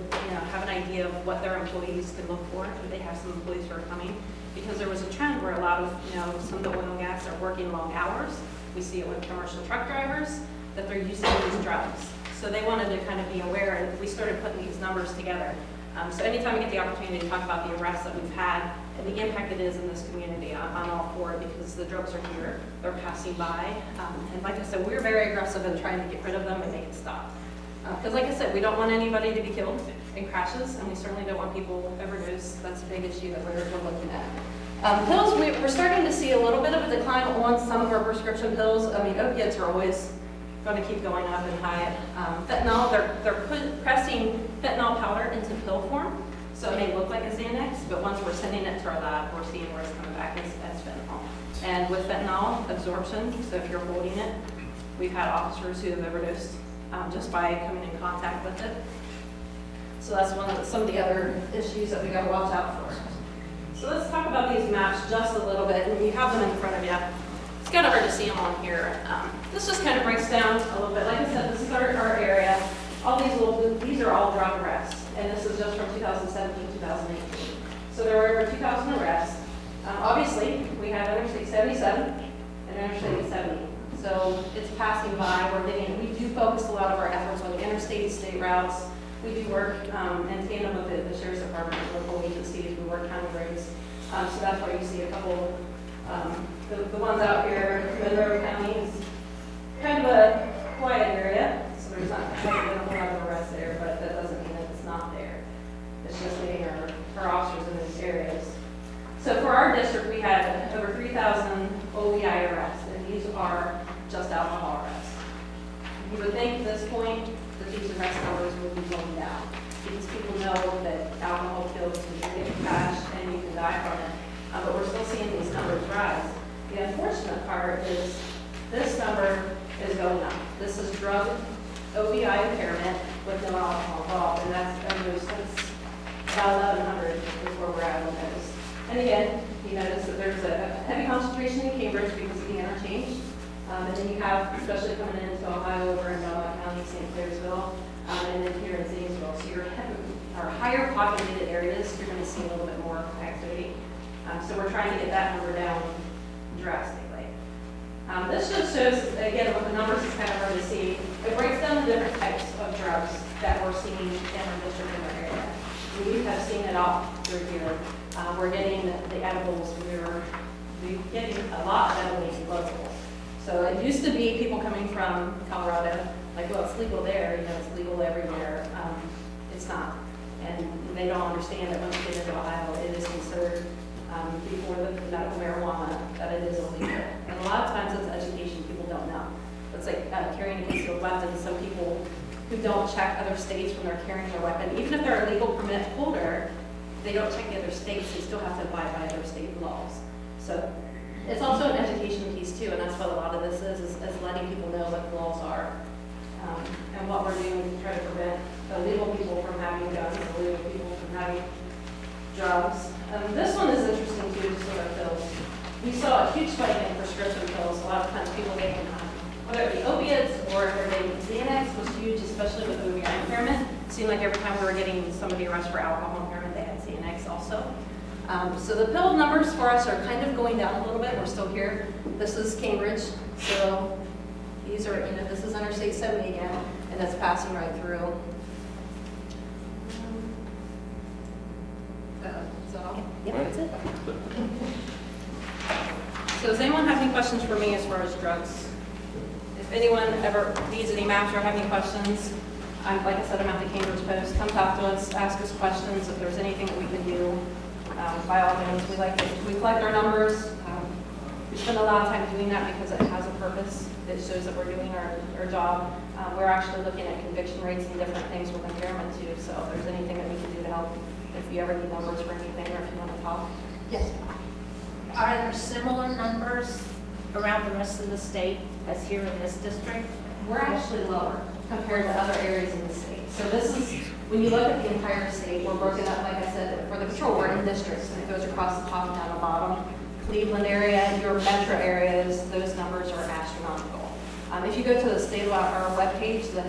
[SPEAKER 8] have an idea of what their employees could look for. They have some employees who are coming, because there was a trend where a lot of some of the oil and gas are working long hours. We see it with commercial truck drivers, that they're using these drugs. So they wanted to kind of be aware, and we started putting these numbers together. So anytime we get the opportunity to talk about the arrests that we've had and the impact it is in this community, I'm all for it because the drugs are here, they're passing by. And like I said, we're very aggressive in trying to get rid of them and make it stop. Because like I said, we don't want anybody to be killed in crashes, and we certainly don't want people to overdose. That's a big issue that we're looking at. Pills, we're starting to see a little bit of a decline on some of our prescription pills. I mean, opiates are always going to keep going up and high. Fentanyl, they're pressing fentanyl powder into pill form, so it may look like a Xanax, but once we're sending it to our lab, we're seeing where it's coming back as fentanyl. And with fentanyl, absorption, so if you're holding it, we've had officers who have overdosed just by coming in contact with it. So that's some of the other issues that we got to watch out for. So let's talk about these maps just a little bit, and you have them in front of you. It's kind of hard to see them on here. This just kind of breaks down a little bit. Like I said, this is our area. All these are all drug arrests, and this is just from 2017, 2018. So there were over 2,000 arrests. Obviously, we have Interstate 77 and Interstate 70. So it's passing by. We do focus a lot of our efforts on the interstate, state routes. We do work in tandem with the Sheriff's Department, local agencies. We work county roads. So that's why you see a couple, the ones out here, Monroe County is kind of a quiet area. So there's not been a whole lot of arrests there, but that doesn't mean that it's not there. It's just getting our officers in those areas. So for our district, we had over 3,000 OVI arrests, and these are just alcohol arrests. You would think at this point that these arrest numbers would be going down because people know that alcohol kills and you get crashed and you can die from it. But we're still seeing these numbers rise. The unfortunate part is this number is going up. This is drug OVI impairment with no alcohol involved, and that's about 1,100 is where we're at on those. And again, you notice that there's a heavy concentration in Cambridge because of the interchange. And then you have, especially coming into Ohio over in Belmont County, St. Clairsville, and then here in Zanesville. So our higher populated areas, you're going to see a little bit more activity. So we're trying to get that number down drastically. This just shows, again, with the numbers, it's kind of hard to see. It breaks down the different types of drugs that we're seeing in our district in our area. We have seen it all through here. We're getting the edibles. We're getting a lot of edibles local. So it used to be people coming from Colorado, like, well, it's legal there, it's legal everywhere. It's not. And they don't understand that once you get into Ohio, it is considered, before the medical marijuana, that it is illegal. And a lot of times it's education people don't know. It's like carrying a concealed weapon. Some people who don't check other states when they're carrying their weapon, even if they're a legal permit holder, they don't check the other states, they still have to abide by other state laws. So it's also an education piece too, and that's what a lot of this is letting people know what the laws are and what we're doing to try to prevent illegal people from having guns, illegal people from having drugs. This one is interesting too, just with our pills. We saw a huge spike in prescription pills. A lot of times people getting, whether it be opiates or if they're getting Xanax was huge, especially with OVI impairment. It seemed like every time we were getting somebody arrested for alcohol impairment, they had Xanax also. So the pill numbers for us are kind of going down a little bit. We're still here. This is Cambridge. So these are, this is Interstate 70 again, and that's passing right through. Is that all?
[SPEAKER 6] Yeah,
[SPEAKER 8] that's it. So does anyone have any questions for me as far as drugs? If anyone ever needs any maps or have any questions, like I said, I'm at the Cambridge Post. Come talk to us, ask us questions. If there's anything that we can do, by all means, we collect our numbers. We spend a lot of time doing that because it has a purpose. It shows that we're doing our job. We're actually looking at conviction rates and different things with impairment too. So if there's anything that we can do to help, if you ever need numbers for anything or if you want to talk. Yes.
[SPEAKER 9] Are there similar numbers around the rest of the state as here in this district?
[SPEAKER 8] We're actually lower compared to other areas in the state. So this is, when you look at the entire state, we're broken up, like I said, for the patrol, we're in districts, and it goes across the top and down the bottom. Cleveland area, your metro areas, those numbers are astronomical. If you go to the state of our webpage, the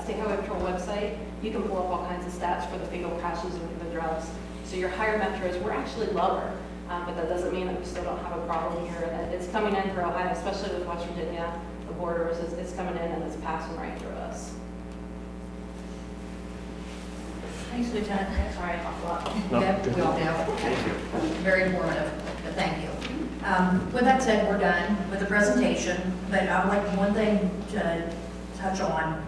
[SPEAKER 8] State Highway Patrol website, you can pull up all kinds of stats for the fatal crashes and the drugs. So your higher metros, we're actually lower, but that doesn't mean that we still don't have a problem here. That it's coming in through Ohio, especially with West Virginia, the borders, it's coming in and it's passing right through us.
[SPEAKER 1] Thanks, Lieutenant.
[SPEAKER 8] Sorry, I talked a lot.
[SPEAKER 6] No.
[SPEAKER 1] Yep, we all do. Very informative, but thank you. With that said, we're done with the presentation, but I'd like one thing to touch on.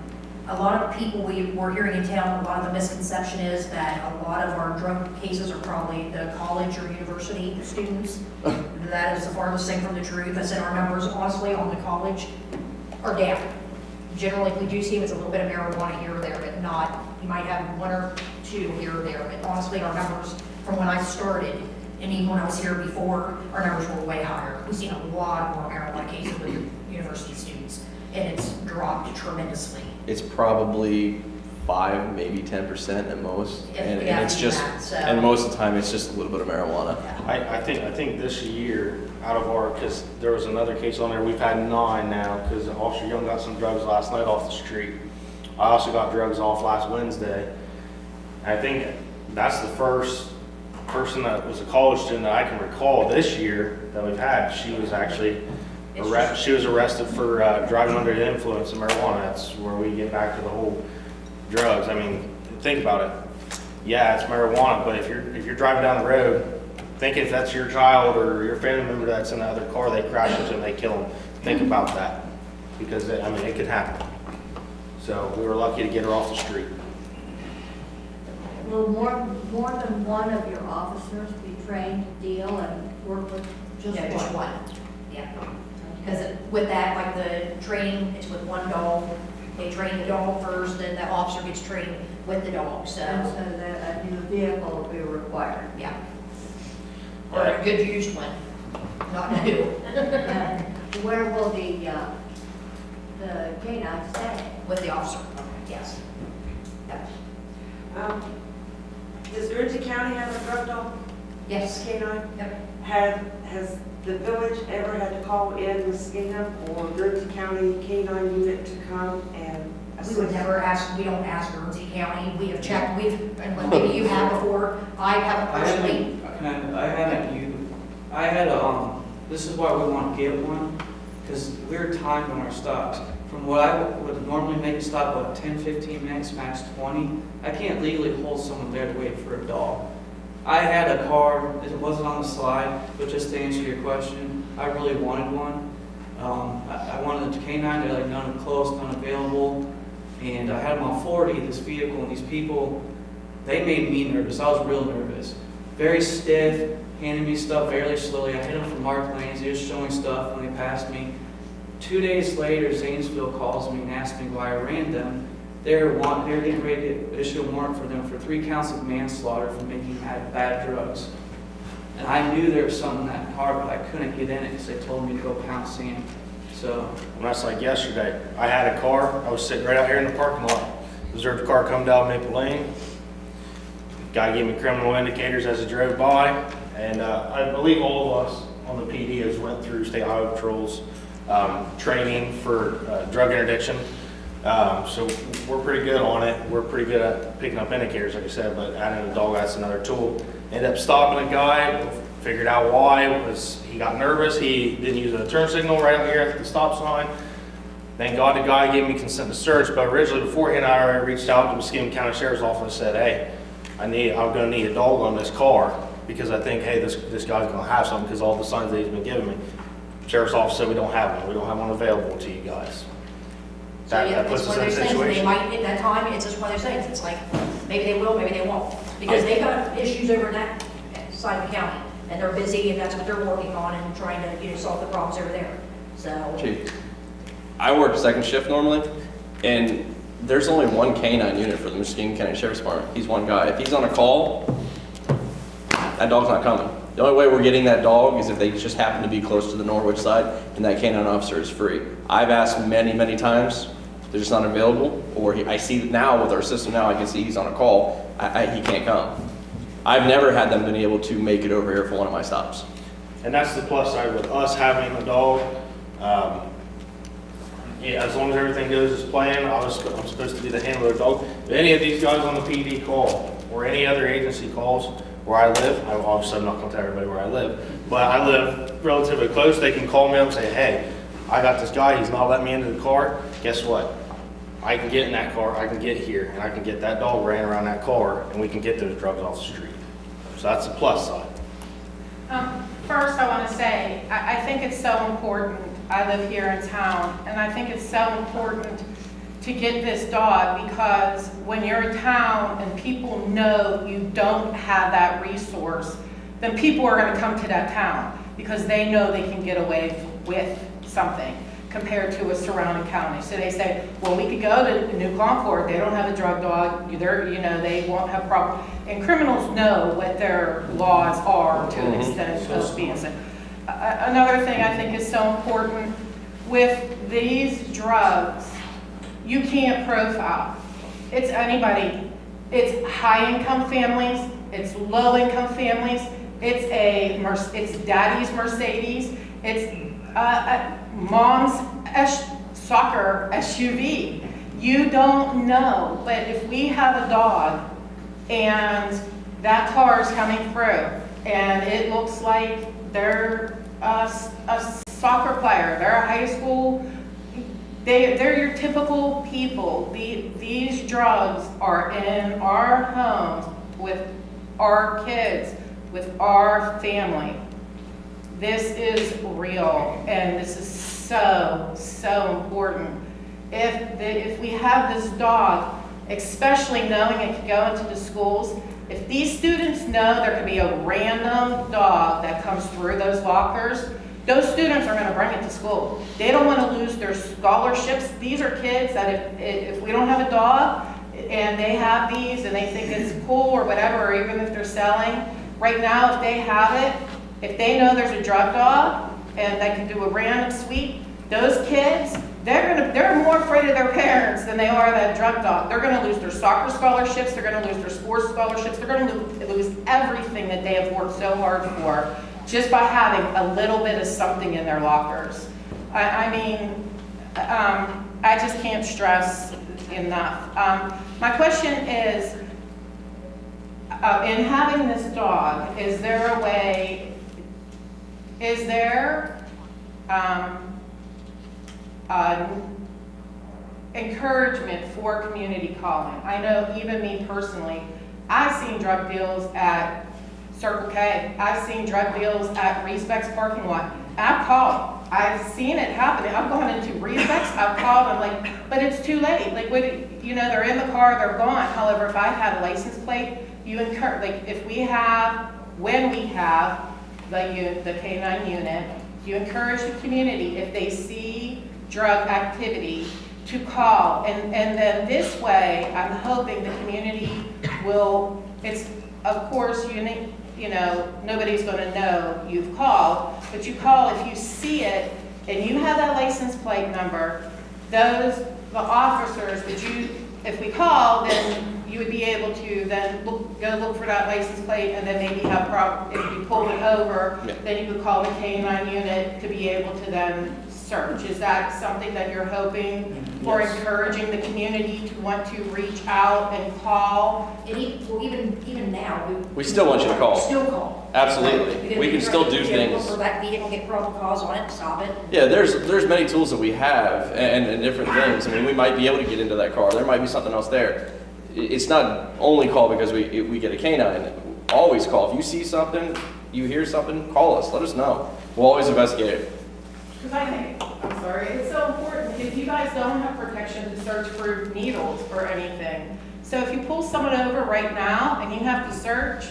[SPEAKER 1] A lot of people we're hearing in town, a lot of the misconception is that a lot of our drug cases are probably the college or university students. That is the farthest thing from the truth. I said our numbers, honestly, on the college are down. Generally, if we do see it's a little bit of marijuana here or there, but not, you might have one or two here or there. But honestly, our numbers from when I started, and even when I was here before, our numbers were way higher. We've seen a lot more marijuana cases with university students, and it's dropped tremendously.
[SPEAKER 6] It's probably 5, maybe 10% at most, and it's just, and most of the time it's just a little bit of marijuana.
[SPEAKER 5] I think this year, out of our, because there was another case on there, we've had 9 now, because Officer Young got some drugs last night off the street. I also got drugs off last Wednesday. I think that's the first person that was a college student that I can recall this year that we've had. She was actually arrested for driving under the influence of marijuana. That's where we get back to the whole drugs. I mean, think about it. Yeah, it's marijuana, but if you're driving down the road, think if that's your child or your family member that's in the other car, they crash into and they kill them. Think about that, because I mean, it could happen. So we were lucky to get her off the street.
[SPEAKER 10] Will more than one of your officers be trained to deal and work with just
[SPEAKER 1] Yeah, just
[SPEAKER 10] one?
[SPEAKER 1] one. Yeah. Because with that, like the training, it's with one dog. They train the dog first, then the officer gets trained with the dog, so,
[SPEAKER 10] And so that a new vehicle will be required.
[SPEAKER 1] yeah. Or a good used one, not new.
[SPEAKER 10] And where will the K-9 stay?
[SPEAKER 1] With the officer, yes. Yep.
[SPEAKER 11] Does Guernsey County have a drug dog?
[SPEAKER 1] Yes.
[SPEAKER 11] K-9?
[SPEAKER 1] Yep.
[SPEAKER 11] Has the village ever had to call in Muskingum or Guernsey County K-9 unit to come and
[SPEAKER 1] We would never ask, we don't ask Guernsey County. We have checked, and maybe you have before. I haven't personally.
[SPEAKER 2] This is why we want to get one, because we're timed on our stops. From what I would normally make a stop, what, 10, 15 minutes, max 20, I can't legally hold someone there to wait for a dog. I had a car, it wasn't on the slide, but just to answer your question, I really wanted one. I wanted the K-9, they're like none close, none available, and I had them on 40, this vehicle, and these people, they made me nervous. I was real nervous. Very stiff, handing me stuff very slowly. I hit them from Mark Lanes, they were showing stuff when they passed me. 2 days later, Zanesville calls me and asks me why I ran them. They're getting ready to issue a warrant for them for 3 counts of manslaughter for making bad drugs. And I knew there was something in that car, but I couldn't get in it because they told me to go pound sand. So,
[SPEAKER 5] And that's like yesterday. I had a car, I was sitting right out here in the parking lot. Observed the car come down Maple Lane. Guy gave me criminal indicators as he drove by. And I believe all of us on the PD has went through State Highway Patrol's training for drug interdiction. So we're pretty good on it. We're pretty good at picking up indicators, like I said, but adding a dog, that's another tool. Ended up stopping a guy, figured out why. It was he got nervous. He didn't use a turn signal right up here at the stop sign. Thank God the guy gave me consent to search, but originally beforehand I reached out to the Muskingum County Sheriff's Office and said, hey, I'm gonna need a dog on this car because I think, hey, this guy's gonna have something because all the signs that he's been giving me. Sheriff's Office said we don't have one. We don't have one available to you guys.
[SPEAKER 1] So yeah,
[SPEAKER 5] That puts
[SPEAKER 1] it's
[SPEAKER 5] us
[SPEAKER 1] one
[SPEAKER 5] in
[SPEAKER 1] of
[SPEAKER 5] a
[SPEAKER 1] those things, they
[SPEAKER 5] situation.
[SPEAKER 1] might, at that time, it's just one of those things, it's like, maybe they will, maybe they won't. Because they got issues over in that side of the county, and they're busy, and that's what they're working on, and trying to, solve the problems over there, so.
[SPEAKER 6] Chief, I work second shift normally, and there's only one K-9 unit for the Muskingum County Sheriff's Department. He's one guy. If he's on a call, that dog's not coming. The only way we're getting that dog is if they just happen to be close to the Norwich side, and that K-9 officer is free. I've asked many, many times, they're just not available, or I see now with our system now, I can see he's on a call, he can't come. I've never had them been able to make it over here for one of my stops.
[SPEAKER 5] And that's the plus side with us having a dog. Yeah, as long as everything goes as planned, I'm supposed to be the handler of the dog. If any of these guys on the PD call, or any other agency calls where I live, obviously I'm not going to tell everybody where I live, but I live relatively close, they can call me up and say, hey, I got this guy, he's not letting me into the car. Guess what? I can get in that car, I can get here, and I can get that dog ran around that car, and we can get those drugs off the street. So that's the plus side.
[SPEAKER 9] First, I want to say, I think it's so important, I live here in town, and I think it's so important to get this dog, because when you're in town and people know you don't have that resource, then people are going to come to that town because they know they can get away with something compared to a surrounding county. So they say, well, we could go to New Concord, they don't have a drug dog, they won't have problem. And criminals know what their laws are to an extent of being said. Another thing I think is so important with these drugs, you can't profile. It's anybody. It's high-income families, it's low-income families, it's daddy's Mercedes, it's mom's soccer SUV. You don't know, but if we have a dog and that car is coming through and it looks like they're a soccer player, they're a high school, they're your typical people. These drugs are in our homes with our kids, with our family. This is real, and this is so important. If we have this dog, especially knowing it could go into the schools, if these students know there could be a random dog that comes through those lockers, those students are going to bring it to school. They don't want to lose their scholarships. These are kids that if we don't have a dog and they have these and they think it's cool or whatever, or even if they're selling, right now if they have it, if they know there's a drug dog and they can do a random sweep, those kids, they're more afraid of their parents than they are of that drug dog. They're going to lose their soccer scholarships, they're going to lose their sports scholarships, they're going to lose everything that they have worked so hard for just by having a little bit of something in their lockers. I just can't stress enough. My question is, in having this dog, is there a way, is there encouragement for community calling? I know even me personally, I've seen drug deals at Circle K. I've seen drug deals at Respect's parking lot. I've called. I've seen it happening. I've gone into Respect's, I've called, I'm like, but it's too late. Like, they're in the car, they're gone. However, if I had a license plate, when we have the K-9 unit, you encourage the community, if they see drug activity, to call. And then this way, I'm hoping the community will, it's, of course, nobody's going to know you've called, but you call if you see it and you have that license plate number, the officers, if we call, then you would be able to then go look for that license plate and then maybe have if you pull it over, then you would call the K-9 unit to be able to then search. Is that something that you're hoping or encouraging the community to want to reach out and call?
[SPEAKER 1] Even now,
[SPEAKER 6] We still want you to call.
[SPEAKER 1] Still call.
[SPEAKER 6] Absolutely.
[SPEAKER 1] Because
[SPEAKER 6] We can still do
[SPEAKER 1] look
[SPEAKER 6] things.
[SPEAKER 1] for that vehicle, get probable cause on it, stop it.
[SPEAKER 6] Yeah, there's many tools that we have and different things. I mean, we might be able to get into that car. There might be something else there. It's not only call because we get a K-9. Always call. If you see something, you hear something, call us. Let us know. We'll always investigate it.
[SPEAKER 9] Because I think, I'm sorry, it's so important. If you guys don't have protection to search for needles or anything, so if you pull someone over right now and you have to search,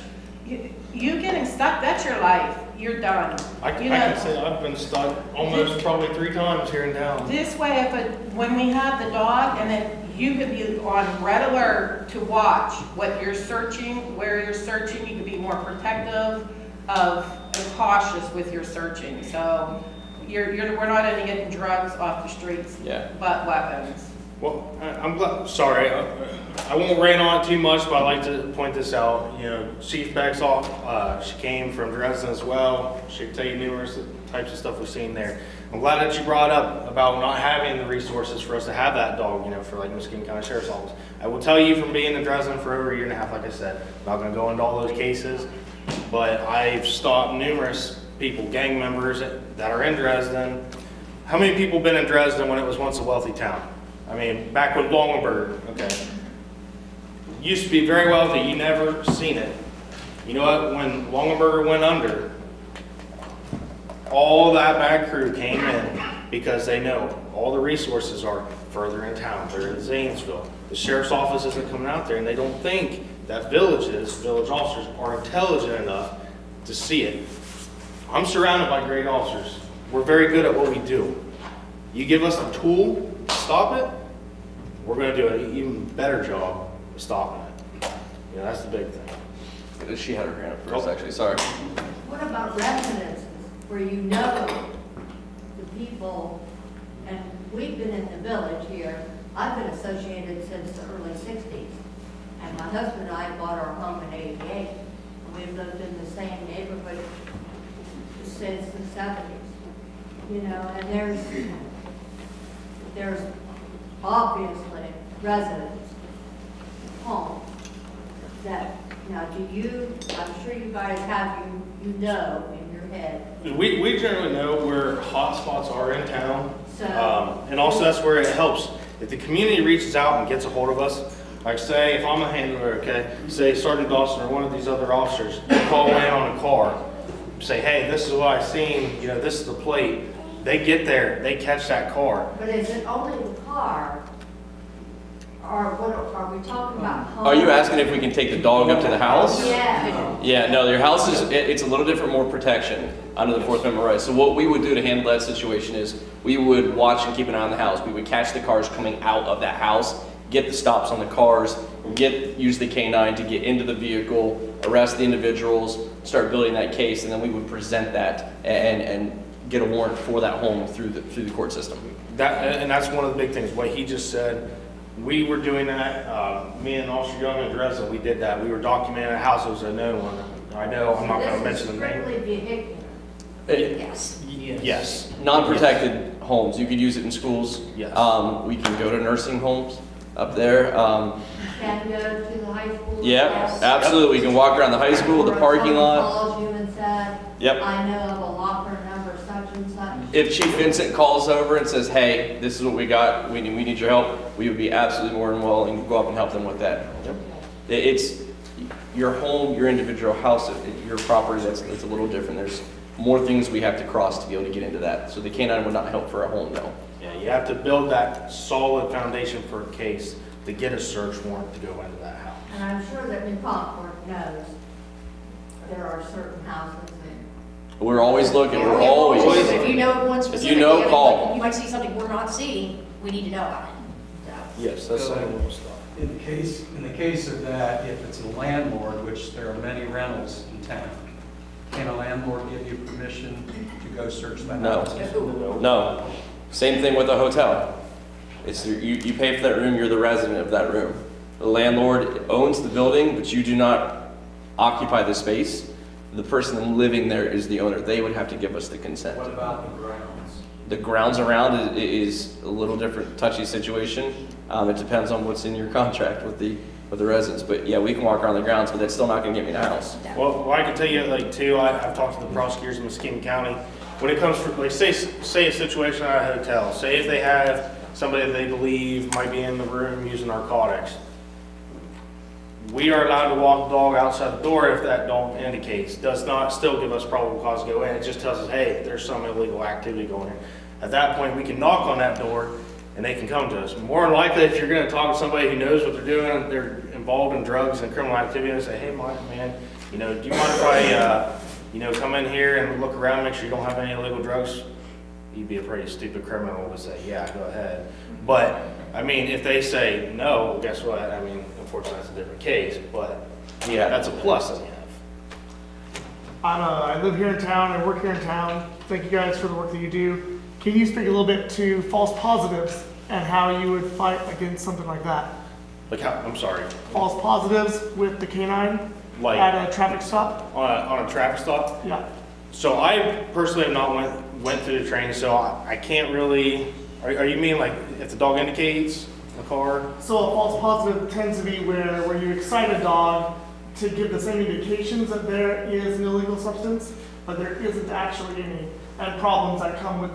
[SPEAKER 9] you getting stuck, that's your life. You're done.
[SPEAKER 5] I can say I've been stuck almost probably 3 times here in town.
[SPEAKER 9] This way, when we have the dog, and then you could be on red alert to watch what you're searching, where you're searching, you could be more protective and cautious with your searching. So we're not only getting drugs off the streets, but weapons.
[SPEAKER 5] Well, I'm glad, sorry, I won't rain on it too much, but I'd like to point this out. Chief Bexall, she came from Dresden as well. She could tell you numerous types of stuff we've seen there. I'm glad that you brought up about not having the resources for us to have that dog, for like Muskegon County Sheriff's Office. I will tell you from being in Dresden for over 1.5 years, like I said, I'm not going to go into all those cases, but I've stopped numerous people, gang members that are in Dresden. How many people been in Dresden when it was once a wealthy town? I mean, back with Longaberger, okay. Used to be very wealthy, you never seen it. You know what, when Longaberger went under, all that bad crew came in because they know all the resources are further in town. They're in Zanesville. The sheriff's office isn't coming out there, and they don't think that village officers are intelligent enough to see it. I'm surrounded by great officers. We're very good at what we do. You give us the tool to stop it, we're gonna do an even better job of stopping it. You know, that's the big thing.
[SPEAKER 6] She had her hand up first, actually, sorry.
[SPEAKER 10] What about residences where you know the people, and we've been in the village here, I've been associated since the early 60s. And my husband and I bought our home in '88. And we've lived in the same neighborhood since the 70s. You know, and there's obviously residents, homes that, now do you, I'm sure you guys have, you know in your head.
[SPEAKER 5] We generally know where hot spots are in town.
[SPEAKER 10] So-
[SPEAKER 5] And also that's where it helps. If the community reaches out and gets a hold of us, like say if I'm a handler, okay, say Sergeant Dawson or one of these other officers, call in on a car, say, hey, this is what I seen, you know, this is the plate. They get there, they catch that car.
[SPEAKER 10] But is it only the car? Or what, are we talking about homes?
[SPEAKER 6] Are you asking if we can take the dog up to the house?
[SPEAKER 10] Yeah.
[SPEAKER 6] Yeah, no, your house is, it's a little different, more protection under the Fourth Amendment rights. So what we would do to handle that situation is we would watch and keep an eye on the house. We would catch the cars coming out of that house, get the stops on the cars, use the K-9 to get into the vehicle, arrest the individuals, start building that case, and then we would present that and get a warrant for that home through the court system.
[SPEAKER 5] And that's one of the big things, what he just said. We were doing that, me and Officer Young and Dresden, we did that. We were documenting a house that was a known one. I know, I'm not gonna mention the name.
[SPEAKER 10] This is strictly vehicular.
[SPEAKER 1] Yes.
[SPEAKER 5] Yes.
[SPEAKER 6] Non-protected homes, you could use it in schools.
[SPEAKER 5] Yes.
[SPEAKER 6] We can go to nursing homes up there.
[SPEAKER 10] Can go to the high school?
[SPEAKER 6] Yeah,
[SPEAKER 10] Yes.
[SPEAKER 6] absolutely. We can walk around the high school, the
[SPEAKER 10] Or
[SPEAKER 6] parking
[SPEAKER 10] someone
[SPEAKER 6] lot.
[SPEAKER 10] calls you and said,
[SPEAKER 6] Yep.
[SPEAKER 10] I know of a locker number such and such.
[SPEAKER 6] If Chief Vincent calls over and says, hey, this is what we got, we need your help, we would be absolutely more than willing to go up and help them with that. It's your home, your individual house, your property, that's a little different. There's more things we have to cross to be able to get into that. So the K-9 would not help for a home, though.
[SPEAKER 5] Yeah, you have to build that solid foundation for a case to get a search warrant to go into that house.
[SPEAKER 10] And I'm sure that New Concord knows there are certain houses that.
[SPEAKER 6] We're always looking, we're
[SPEAKER 1] Yeah,
[SPEAKER 6] always.
[SPEAKER 1] If you know one specifically,
[SPEAKER 6] know,
[SPEAKER 1] I mean,
[SPEAKER 6] call.
[SPEAKER 1] like, you might see something we're not seeing, we need to know about it. So.
[SPEAKER 5] Yes, that's some of the stuff.
[SPEAKER 12] In the case of that, if it's a landlord, which there are many rentals in town, can a landlord give you permission to go search the
[SPEAKER 6] No.
[SPEAKER 12] house?
[SPEAKER 6] No. Same thing with a hotel. It's, you pay for that room, you're the resident of that room. The landlord owns the building, but you do not occupy the space. The person living there is the owner. They would have to give us the consent.
[SPEAKER 12] What about the grounds?
[SPEAKER 6] The grounds around is a little different, touchy situation. It depends on what's in your contract with the residents. But yeah, we can walk around the grounds, but that's still not gonna get me in the house.
[SPEAKER 5] Well, I can tell you, like, too, I've talked to the prosecutors in Muskegon County. When it comes to, like, say a situation at a hotel, say if they have somebody that they believe might be in the room using narcotics, we are allowed to walk the dog outside the door if that dog indicates, does not still give us probable cause to go in. It just tells us, hey, there's some illegal activity going on. At that point, we can knock on that door and they can come to us. More than likely, if you're gonna talk to somebody who knows what they're doing, they're involved in drugs and criminal activity, and say, hey, man, you know, do you mind if I, you know, come in here and look around, make sure you don't have any illegal drugs? You'd be a pretty stupid criminal to say, yeah, go ahead. But, I mean, if they say no, guess what? I mean, unfortunately, that's a different case, but yeah, that's a plus that we have.
[SPEAKER 13] I live here in town, I work here in town. Thank you guys for the work that you do. Can you speak a little bit to false positives and how you would fight against something like that?
[SPEAKER 5] Like how, I'm sorry,
[SPEAKER 13] False positives with the K-9
[SPEAKER 5] like
[SPEAKER 13] at a traffic stop?
[SPEAKER 5] on a traffic stop?
[SPEAKER 13] Yeah.
[SPEAKER 5] So I personally have not went through the training, so I can't really, are you mean like if the dog indicates in the car?
[SPEAKER 13] So a false positive tends to be where you excite a dog to give the same indications that there is an illegal substance, but there isn't actually any. and problems that come with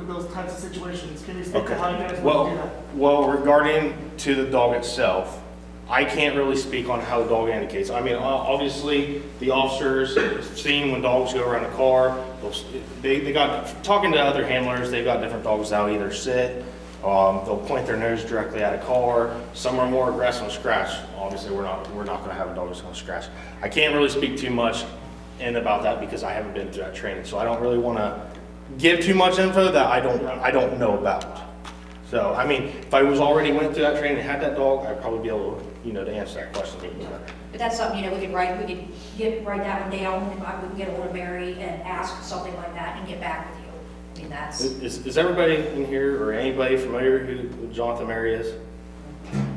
[SPEAKER 13] those types of situations. Can you speak to how you guys want to do that?
[SPEAKER 5] Well, regarding to the dog itself, I can't really speak on how the dog indicates. I mean, obviously, the officers seen when dogs go around a car, they got, talking to other handlers, they've got different dogs that'll either sit, they'll point their nose directly at a car. Some are more aggressive and scratch. Obviously, we're not gonna have a dog that's gonna scratch. I can't really speak too much about that because I haven't been through that training. So I don't really wanna give too much info that I don't know about. So, I mean, if I already went through that training and had that dog, I'd probably be able to, to answer that question a little bit better.
[SPEAKER 1] But that's something, we could write that one down, if I would get ahold of Mary and ask something like that and get back with you. I mean, that's.
[SPEAKER 5] Is everybody in here or anybody familiar who Jonathan Mary is?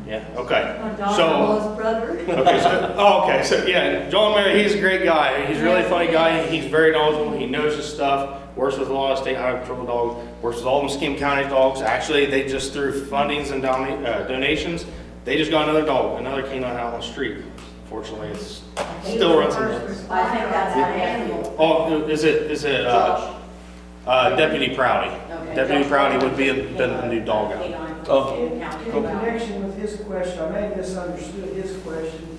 [SPEAKER 5] Yeah, okay.
[SPEAKER 10] My daughter-in-law's brother.
[SPEAKER 5] Okay, so yeah, John Mary, he's a great guy. He's a really funny guy. He's very knowledgeable. He knows his stuff. Works with a lot of state highway patrol dogs. Works with all Muskegon County dogs. Actually, they just through fundings and donations, they just got another dog, another K-9 out on the street. Fortunately, it's still runs in there.
[SPEAKER 10] I think that's an animal.
[SPEAKER 5] Oh, is it Deputy Prouty?
[SPEAKER 10] Okay.
[SPEAKER 5] Deputy Prouty would be the new dog out.
[SPEAKER 6] Oh,
[SPEAKER 14] In connection with his question, I may have misunderstood his question.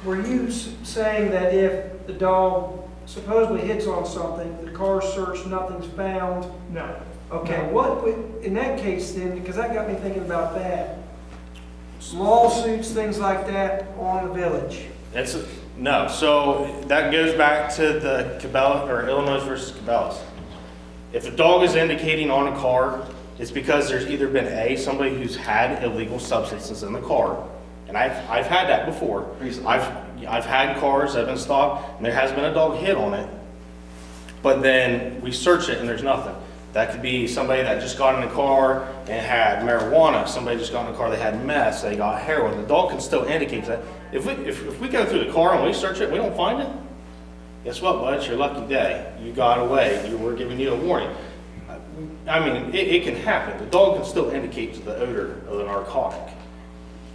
[SPEAKER 14] Were you saying that if the dog supposedly hits on something, the car's searched, nothing's found?
[SPEAKER 13] No.
[SPEAKER 14] Okay, what, in that case then, because that got me thinking about that, lawsuits, things like that on the village?
[SPEAKER 5] No, so that goes back to the Cabela, or Illinois versus Cabela's. If a dog is indicating on a car, it's because there's either been somebody who's had illegal substances in the car, and I've had that before. I've had cars that have been stopped, and there has been a dog hit on it, but then we search it and there's nothing. That could be somebody that just got in the car and had marijuana. Somebody just got in the car, they had meth, they got heroin. The dog can still indicate that. If we go through the car and we search it, we don't find it, guess what, bud? It's your lucky day. You got away. We're giving you a warning. I mean, it can happen. The dog can still indicate to the odor of the narcotic.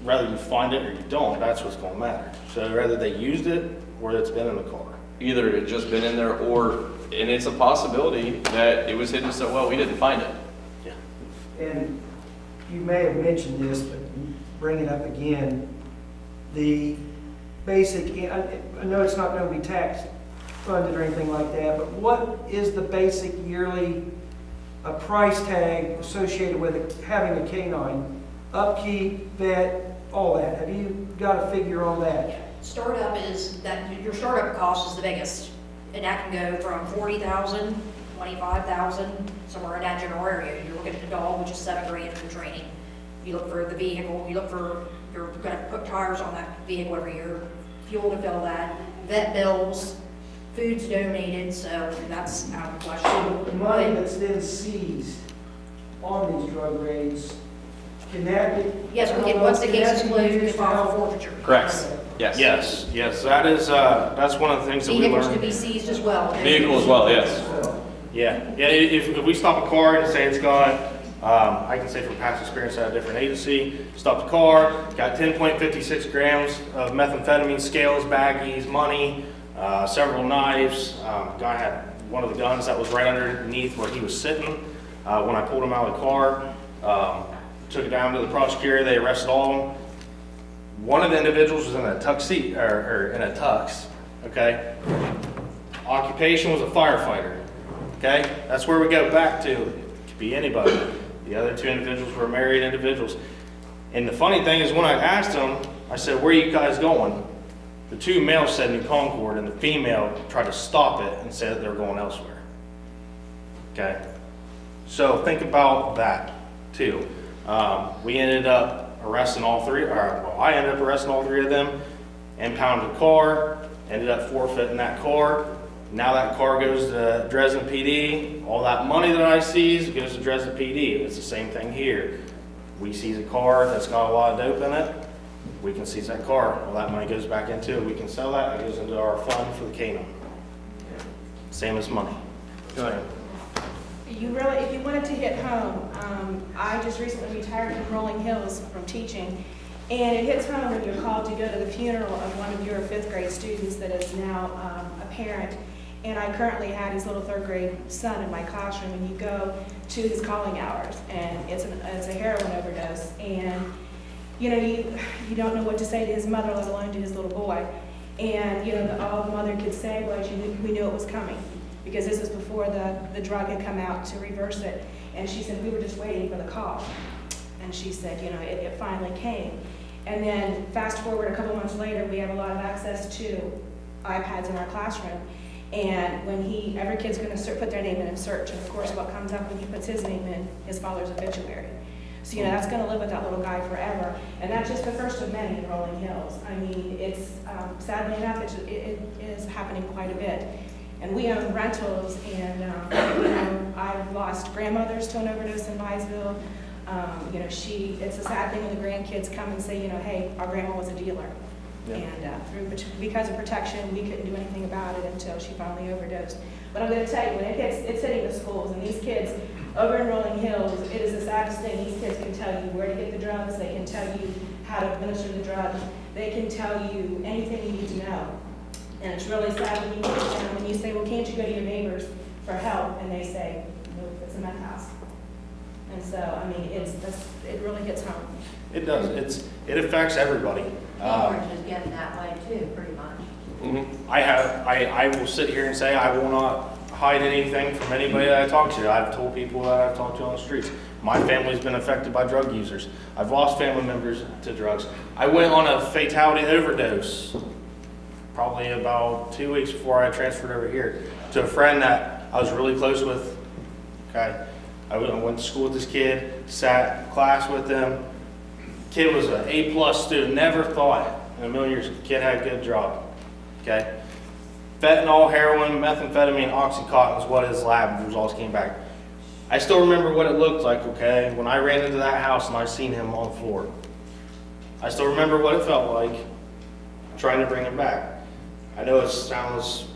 [SPEAKER 5] Whether you find it or you don't, that's what's going to matter. So whether they used it or it's been in the car.
[SPEAKER 6] either it just been in there or, and it's a possibility that it was hidden so well we didn't find it.
[SPEAKER 14] And you may have mentioned this, but bring it up again. The basic, I know it's not going to be tax funded or anything like that, but what is the basic yearly price tag associated with having a K-9? Upkeep, vet, all that. Have you got a figure on that?
[SPEAKER 1] Startup is that your startup cost is the biggest, and that can go from 40,000, 25,000, somewhere in that general area. You're looking at the dog, which is $7 grand for training. You look for the vehicle, you look for, you're going to put tires on that vehicle every year, fuel to fill that, vet bills, food's donated, so that's out of the question.
[SPEAKER 14] So the money that's then seized on these drug raids, can that be?
[SPEAKER 1] Yes, we can, once the case is closed, we can file for forfeiture.
[SPEAKER 6] Correct. Yes.
[SPEAKER 5] Yes, that is, that's one of the things that we
[SPEAKER 1] Vehicles
[SPEAKER 5] learned.
[SPEAKER 1] to be seized as well.
[SPEAKER 6] Vehicle as well, yes.
[SPEAKER 5] Yeah, if we stop a car and say it's got, I can say from past experience at a different agency, stopped the car, got 10.56 grams of methamphetamine, scales, baggies, money, several knives. Guy had one of the guns that was right underneath where he was sitting. When I pulled him out of the car, took it down to the prosecutor, they arrested all of them. One of the individuals was in a tuxedo, or in a tux, okay? Occupation was a firefighter, okay? That's where we go back to. It could be anybody. The other two individuals were married individuals. And the funny thing is when I asked them, I said, where are you guys going? The two males said New Concord, and the female tried to stop it and said that they were going elsewhere, okay? So think about that too. We ended up arresting all three, I ended up arresting all three of them, impounded the car, ended up forfeiting that car. Now that car goes to Dresden PD. All that money that I seized goes to Dresden PD. It's the same thing here. We seize a car that's got a lot of dope in it, we can seize that car. All that money goes back into it. We can sell that. It goes into our fund for the K-9. Same as money.
[SPEAKER 6] Go ahead.
[SPEAKER 7] You really, if you wanted to hit home, I just recently retired from Rolling Hills from teaching, and it hits home when you're called to go to the funeral of one of your 5th grade students that is now a parent. And I currently had his little 3rd grade son in my classroom, and you go to his calling hours, and it's a heroin overdose. And, you know, you don't know what to say to his mother, let alone to his little boy. And, you know, all the mother could say was, we knew it was coming, because this was before the drug had come out to reverse it. And she said, we were just waiting for the call. And she said, you know, it finally came. And then fast forward a couple months later, we have a lot of access to iPads in our classroom. And when every kid's going to put their name in and search, and of course what comes up when he puts his name in, his father's obituary. So, you know, that's going to live with that little guy forever. And that's just the first of many in Rolling Hills. I mean, it's, sadly enough, it is happening quite a bit. And we own rentals, and, you know, I've lost grandmothers to an overdose in Maysville. You know, it's a sad thing when the grandkids come and say, you know, hey, our grandma was a dealer. Yeah. And because of protection, we couldn't do anything about it until she finally overdosed. But I'm going to tell you, when it's hitting the schools, and these kids over in Rolling Hills, it is the saddest thing. These kids can tell you where to get the drugs. They can tell you how to administer the drugs. They can tell you anything you need to know. And it's really sad when you say, well, can't you go to your neighbors for help? And they say, no, it's a meth house. And so, I mean, it really hits home.
[SPEAKER 5] It does. It affects everybody.
[SPEAKER 10] Orange is getting that way too, pretty much.
[SPEAKER 5] Mm-hmm. I will sit here and say I will not hide anything from anybody that I talk to. I've told people that I've talked to on the streets. My family's been affected by drug users. I've lost family members to drugs. I went on a fatality overdose probably about 2 weeks before I transferred over here to a friend that I was really close with. Okay, I went to school with this kid, sat in class with him. Kid was an A+ student, never thought in a million years kid had a good job. Okay, fentanyl, heroin, methamphetamine, oxycontin is what his lab results came back. I still remember what it looked like, okay, when I ran into that house and I seen him on the floor. I still remember what it felt like trying to bring him back. I know it sounds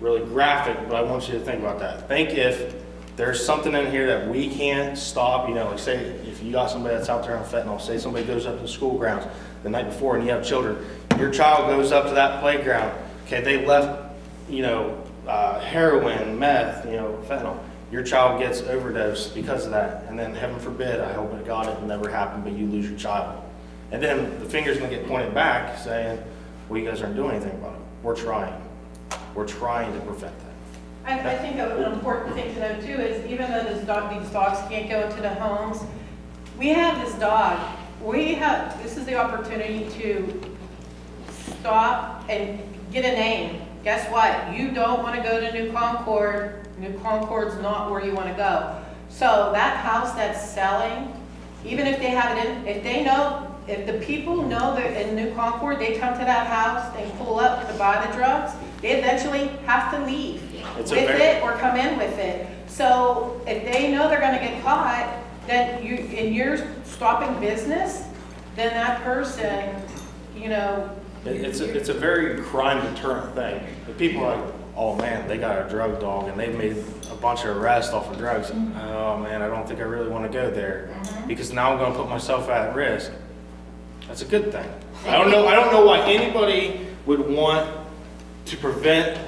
[SPEAKER 5] really graphic, but I want you to think about that. Think if there's something in here that we can't stop, you know, like say if you got somebody that's out there on fentanyl, say somebody goes up to the school grounds the night before and you have children, your child goes up to that playground, okay, they left, you know, heroin, meth, you know, fentanyl. Your child gets overdosed because of that, and then heaven forbid, I hope to God it will never happen, but you lose your child. And then the finger's gonna get pointed back saying, well, you guys aren't doing anything about it. We're trying. We're trying to prevent that.
[SPEAKER 9] I think an important thing to know too is even though these dogs can't go into the homes, we have this dog. This is the opportunity to stop and get a name. Guess what? You don't want to go to New Concord. New Concord's not where you want to go. So that house that's selling, even if they have it in, if the people know they're in New Concord, they come to that house and pull up to buy the drugs, they eventually have to leave with it or come in with it. So if they know they're going to get caught, then you're stopping business, then that person, you know.
[SPEAKER 5] It's a very crime deterrent thing. The people are like, oh man, they got a drug dog and they've made a bunch of arrests off of drugs. Mm-hmm. Oh man, I don't think I really want to go there because now I'm going to put myself at risk. That's a good thing. I don't know why anybody would want to prevent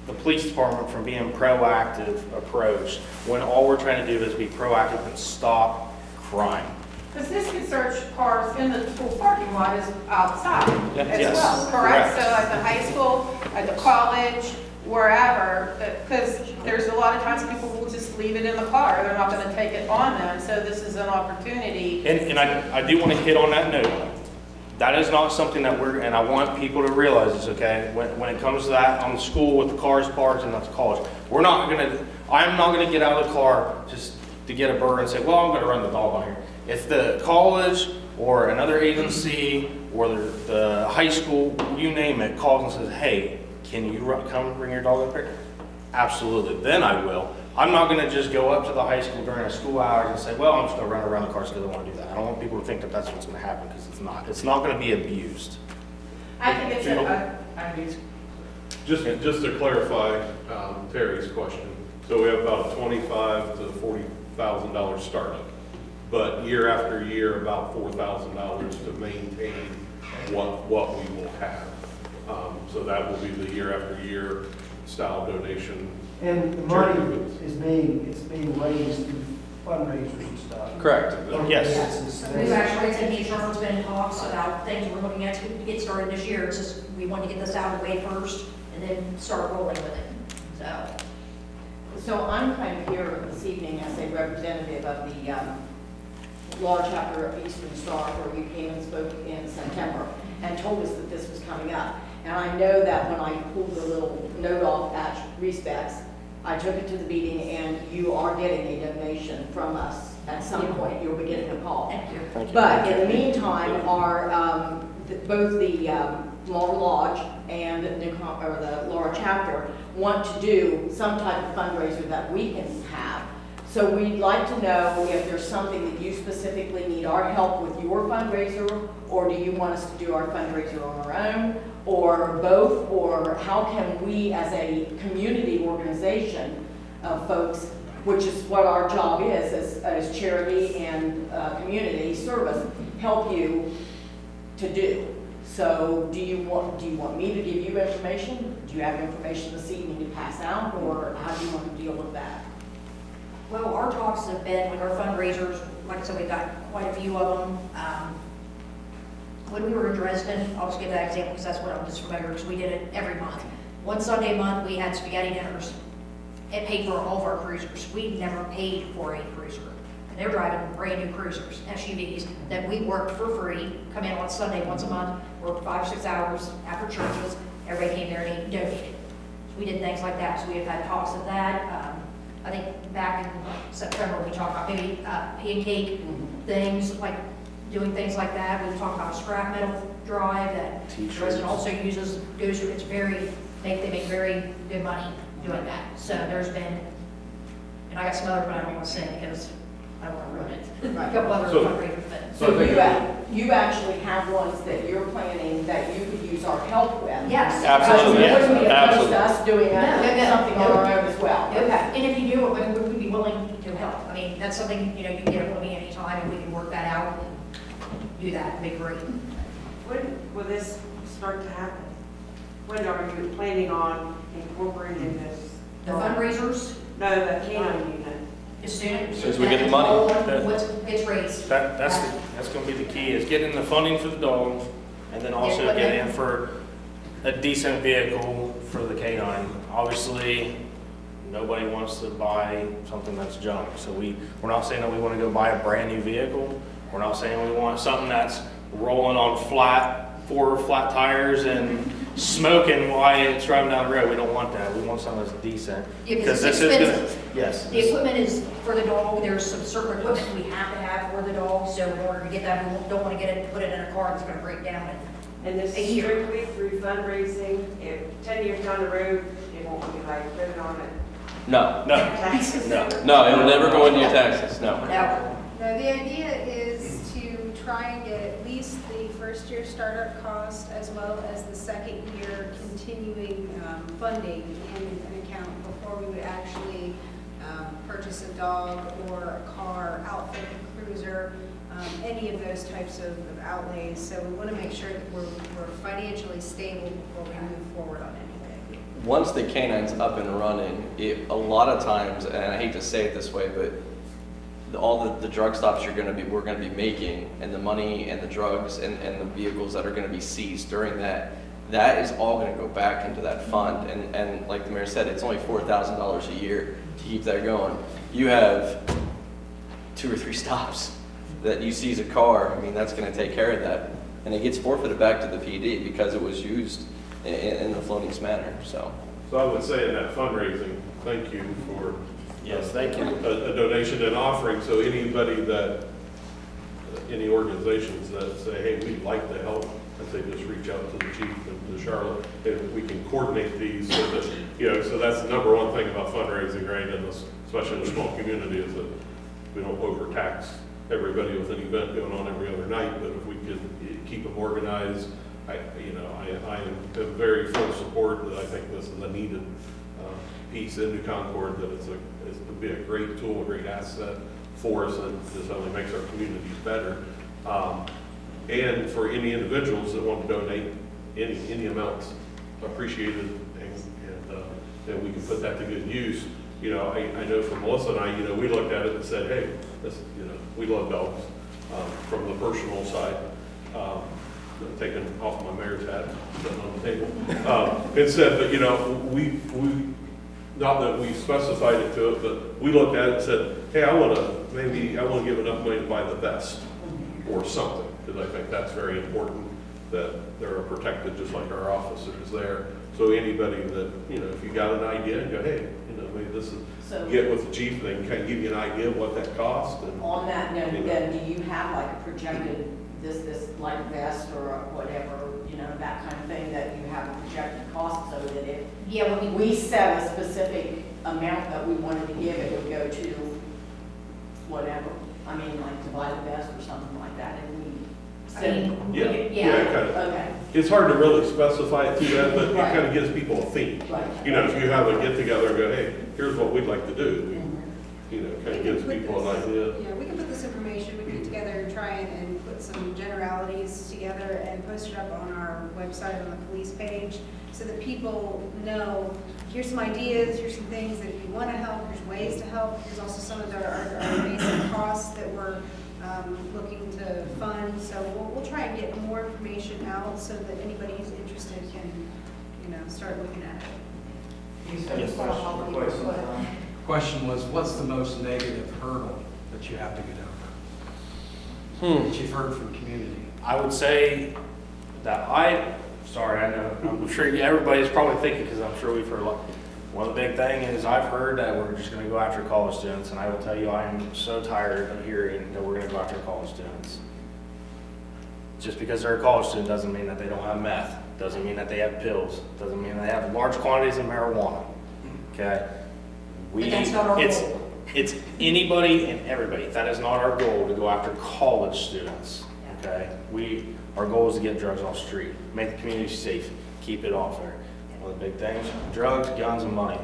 [SPEAKER 5] the police department from being proactive approach when all we're trying to do is be proactive and stop crime.
[SPEAKER 9] Because this can search cars in the school parking lot as outside as well, correct?
[SPEAKER 5] Correct.
[SPEAKER 9] So at the high school, at the college, wherever, because there's a lot of times people will just leave it in the car. They're not going to take it on them. So this is an opportunity.
[SPEAKER 5] And I do want to hit on that note. That is not something that and I want people to realize this, okay? When it comes to that on the school with the cars parked and that's college, I'm not going to get out of the car just to get a burr and say, well, I'm going to run the dog on here. If the college or another agency or the high school, you name it, calls and says, hey, can you come bring your dog up here? Absolutely, then I will. I'm not going to just go up to the high school during school hours and say, well, I'm just going to run around the cars because I want to do that. I don't want people to think that that's what's going to happen because it's not. It's not going to be abused.
[SPEAKER 9] I think it's
[SPEAKER 15] Just to clarify Terry's question, so we have about a $25,000 to $40,000 startup, but year after year, about $4,000 to maintain what we will have. So that will be the year after year style donation.
[SPEAKER 14] And the money is being raised through fundraisers and stuff.
[SPEAKER 6] Correct.
[SPEAKER 5] Yes.
[SPEAKER 1] We've actually, said me and Charlotte's been in talks about things we're looking at to get started this year. It's just, we want to get this out of the way first and then start rolling with it, so.
[SPEAKER 16] So I'm kind of here this evening as a representative of the Law Chapter of Eastern Star, where you came and spoke in September and told us that this was coming up. And I know that when I pulled the little note off at Respects, I took it to the meeting, and you are getting a donation from us at some point. You'll be getting a call.
[SPEAKER 1] Thank you.
[SPEAKER 16] But in the meantime, both the Laurel Lodge and the Laura Chapter want to do some type of fundraiser that we can have. So we'd like to know if there's something that you specifically need our help with your fundraiser, or do you want us to do our fundraiser on our own, or both, or how can we as a community organization of folks, which is what our job is as charity and community service, help you to do. So do you want me to give you information? Do you have information this evening to pass out, or how do you want to deal with that?
[SPEAKER 1] Well, our talks have been with our fundraisers, like I said, we've got quite a few of them. When we were in Dresden, I'll just give that example because that's what I'm just familiar with, because we did it every month. One Sunday a month, we had spaghetti dinners. It paid for all of our cruisers. We never paid for a cruiser. And they're driving brand new cruisers, SUVs, that we worked for free, come in on Sunday once a month, worked 5 or 6 hours after churches. Everybody came there and donated. So we did things like that. So we have had talks of that. I think back in September, we talked about maybe pancake things, like doing things like that. We talked about a scrap metal drive that Dresden also uses, goes through, they make very good money doing that. So there's been, and I got some other, but I don't want to say because I don't want to ruin it. A couple other fundraisers.
[SPEAKER 16] So you actually have ones that you're planning that you could use our help with?
[SPEAKER 1] Yes.
[SPEAKER 6] Absolutely.
[SPEAKER 16] You wouldn't be opposed
[SPEAKER 6] Absolutely.
[SPEAKER 16] to us doing something on our own as well?
[SPEAKER 1] Okay. And if you do, we'd be willing to help. I mean, that's something, you can get a hold of me anytime and we can work that out and do that. It'd be great.
[SPEAKER 11] When will this start to happen? When are you planning on incorporating this?
[SPEAKER 1] The fundraisers,
[SPEAKER 11] No, the K-9 unit.
[SPEAKER 1] as soon
[SPEAKER 6] as we get the money.
[SPEAKER 1] It's raised.
[SPEAKER 5] That's going to be the key, is getting the funding for the dogs, and then also
[SPEAKER 1] Yeah,
[SPEAKER 5] getting for a decent vehicle for the K-9. Obviously, nobody wants to buy something that's junk, so we're not saying that we want to go buy a brand new vehicle. We're not saying we want something that's rolling on 4 flat tires and smoking while it's driving down the road. We don't want that. We want something that's decent.
[SPEAKER 1] Yeah, because it's expensive.
[SPEAKER 5] Yes.
[SPEAKER 1] The equipment is for the dog. There's some certain equipment we have to have for the dog. So in order to get that, we don't want to get it, put it in a car that's going to break down.
[SPEAKER 11] And this is strictly through fundraising. If 10 years down the road, it won't be like putting on it.
[SPEAKER 6] No.
[SPEAKER 11] Taxes.
[SPEAKER 6] No, it will never go into your taxes, no.
[SPEAKER 1] No.
[SPEAKER 17] No, the idea is to try and get at least the first year startup cost as well as the second year continuing funding in an account before we would actually purchase a dog or a car, outfit a cruiser, any of those types of outlays. So we want to make sure that we're financially stable before we move forward on anything.
[SPEAKER 6] Once the K-9's up and running, a lot of times, and I hate to say it this way, but all the drug stops we're going to be making, and the money and the drugs and the vehicles that are going to be seized during that is all going to go back into that fund. And like the mayor said, it's only $4,000 a year to keep that going. You have 2 or 3 stops that you seize a car. I mean, that's going to take care of that, and it gets forfeited back to the PD because it was used in the floating's manner. So
[SPEAKER 15] I would say in that fundraising, thank you for
[SPEAKER 5] Yes, thank you.
[SPEAKER 15] a donation and offering. So anybody any organizations that say, hey, we'd like to help, I'd say just reach out to the chief and to Charlotte, and we can coordinate these so that, so that's the number one thing about fundraising, right? And especially in a small community, is that we don't overtax everybody with an event going on every other night, but if we could keep them organized, I am in very full support that I think this is a needed piece in New Concord, that it's to be a great tool, a great asset for us, and this only makes our communities better. And for any individuals that want to donate any amounts appreciated, and and we can put that to good use. You know, I know from Melissa and I, you know, we looked at it and said, hey, this, you know, we love dogs, from the personal side. Taking off my mayor's hat, sitting on the table. And said that, you know, we, not that we specified it to it, but we looked at it and said, hey, I want to give enough money to buy the vest or something, because I think that's very important, that they're protected just like our officers there. So anybody that, you know, if you got an idea and go, hey, you know, maybe this is,
[SPEAKER 16] So-
[SPEAKER 15] get with the chief, they can kind of give you an idea of what that costs. And,
[SPEAKER 16] On that note,
[SPEAKER 15] you know.
[SPEAKER 16] then, do you have like a projected, this like vest or whatever, you know, that kind of thing, that you have a projected cost, so that if
[SPEAKER 1] Yeah,
[SPEAKER 16] we set a specific amount that we wanted to give, it would go to whatever? I mean, like to buy the vest or something like that, and we set.
[SPEAKER 15] Kind of.
[SPEAKER 16] Okay.
[SPEAKER 15] It's hard to really specify it to that, but it
[SPEAKER 16] Right.
[SPEAKER 15] kind of gives people a theme.
[SPEAKER 16] Right.
[SPEAKER 15] You know, if you have a get together and go, hey, here's what we'd like to do, you know, kind of gives
[SPEAKER 17] We can
[SPEAKER 15] people
[SPEAKER 17] put
[SPEAKER 15] an
[SPEAKER 17] this-
[SPEAKER 15] idea.
[SPEAKER 17] Yeah, we can put this information, we can get together and try and put some generalities together and post it up on our website on the police page, so that people know, here's some ideas, here's some things that if you want to help, there's ways to help. There's also some of our basic costs that we're looking to fund. So we'll try and get more information out so that anybody who's interested can, you know, start looking at it.
[SPEAKER 12] Question was, what's the most negative hurdle that you have to get over? That you've heard from community?
[SPEAKER 5] I would say that I know, I'm sure everybody's probably thinking, because I'm sure we've heard a lot. One of the big thing is I've heard that we're just gonna go after college students, and I will tell you, I am so tired of hearing that we're gonna go after college students. Just because they're a college student doesn't mean that they don't have meth, doesn't mean that they have pills, doesn't mean they have large quantities of marijuana, okay?
[SPEAKER 1] But that's not our goal.
[SPEAKER 5] It's anybody and everybody. That is not our goal, to go after college students, okay? Our goal is to get drugs off the street, make the community safe, keep it off there. One of the big things, drugs, guns, and money.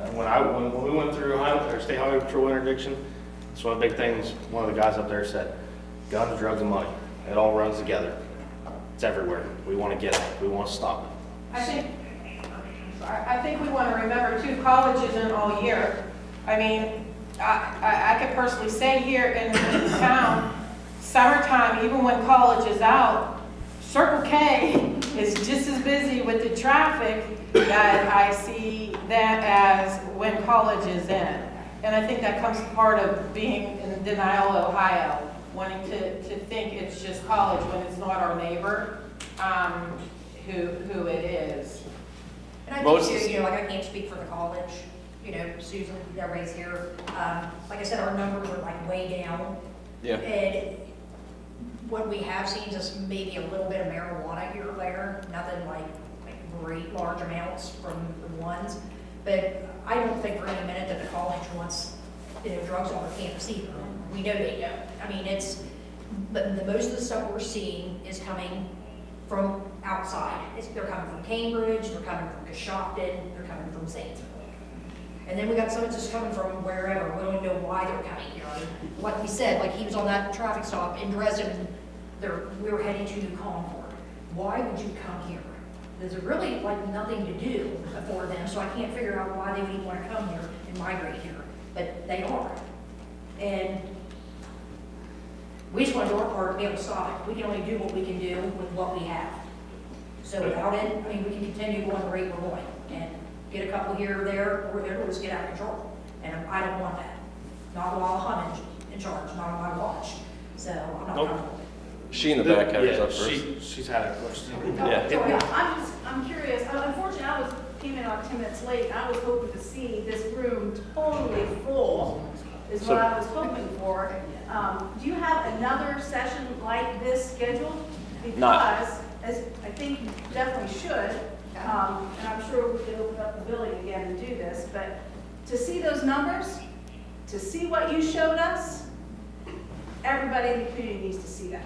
[SPEAKER 5] And when we went through State Highway Patrol interdiction, it's one of the big things, one of the guys up there said, guns, drugs, and money. It all runs together. It's everywhere. We want to get it. We want to stop it.
[SPEAKER 9] I think we want to remember too, college isn't all year. I mean, I could personally say here in town, summertime, even when college is out, Circle K is just as busy with the traffic that I see that as when college is in. And I think that comes part of being in denial, Ohio, wanting to think it's just college when it's not our neighbor, who it is.
[SPEAKER 1] And I think too, you know, like I can't speak for the college, you know, Susan, everybody's here. Like I said, our numbers are like way down.
[SPEAKER 6] Yeah.
[SPEAKER 1] And what we have seen is maybe a little bit of marijuana here or there, nothing like great large amounts from the ones. But I don't think for any minute that the college wants, you know, drugs on their campus either. We know they don't. I mean, but most of the stuff we're seeing is coming from outside. They're coming from Cambridge, they're coming from Coshocton, they're coming from Zanesville. And then we got some just coming from wherever. We don't even know why they're coming here. Like we said, like he was on that traffic stop in Dresden, we were heading to Concord. Why would you come here? There's really like nothing to do for them, so I can't figure out why they would even want to come here and migrate here, but they are. And we just want to do our part to be able to stop it. We can only do what we can do with what we have. So without it, I mean, we can continue going the rate we're going and get a couple here or there, or it'll just get out of control. And I don't want that. Not while I'm in charge, not on my watch. So I'm not comfortable.
[SPEAKER 6] She in the back has up first.
[SPEAKER 5] She's had a question.
[SPEAKER 6] Yeah.
[SPEAKER 7] I'm curious. Unfortunately, came in about 10 minutes late. I was hoping to see this room totally full, is what I was hoping for. Do you have another session like this scheduled? Because, as I think you definitely should, and I'm sure we could open up the building again and do this, but to see those numbers, to see what you showed us, everybody in the community needs to see that.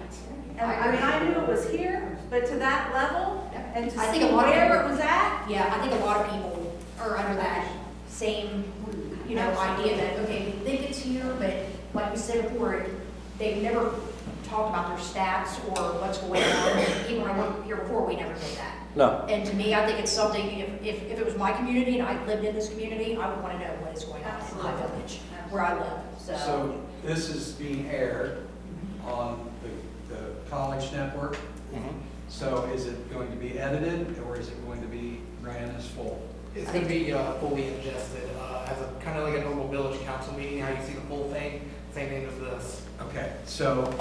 [SPEAKER 7] And I mean, I knew it was here, but to that level, and to see where it was at.
[SPEAKER 1] Yeah, I think a lot of people are under that same, you know, idea that, okay, we think it's here, but like we said before, they've never talked about their stats or what's going on. Even when I worked here before, we never did that.
[SPEAKER 6] No.
[SPEAKER 1] And to me, I think it's something, if it was my community and I lived in this community, I would want to know what is going on in my village, where I live,
[SPEAKER 12] So this is being aired on the college network. So is it going to be edited, or is it going to be ran as full?
[SPEAKER 18] It's going to be fully ingested as a kind of like a normal village council meeting, how you see the full thing, same thing as this.
[SPEAKER 12] Okay, so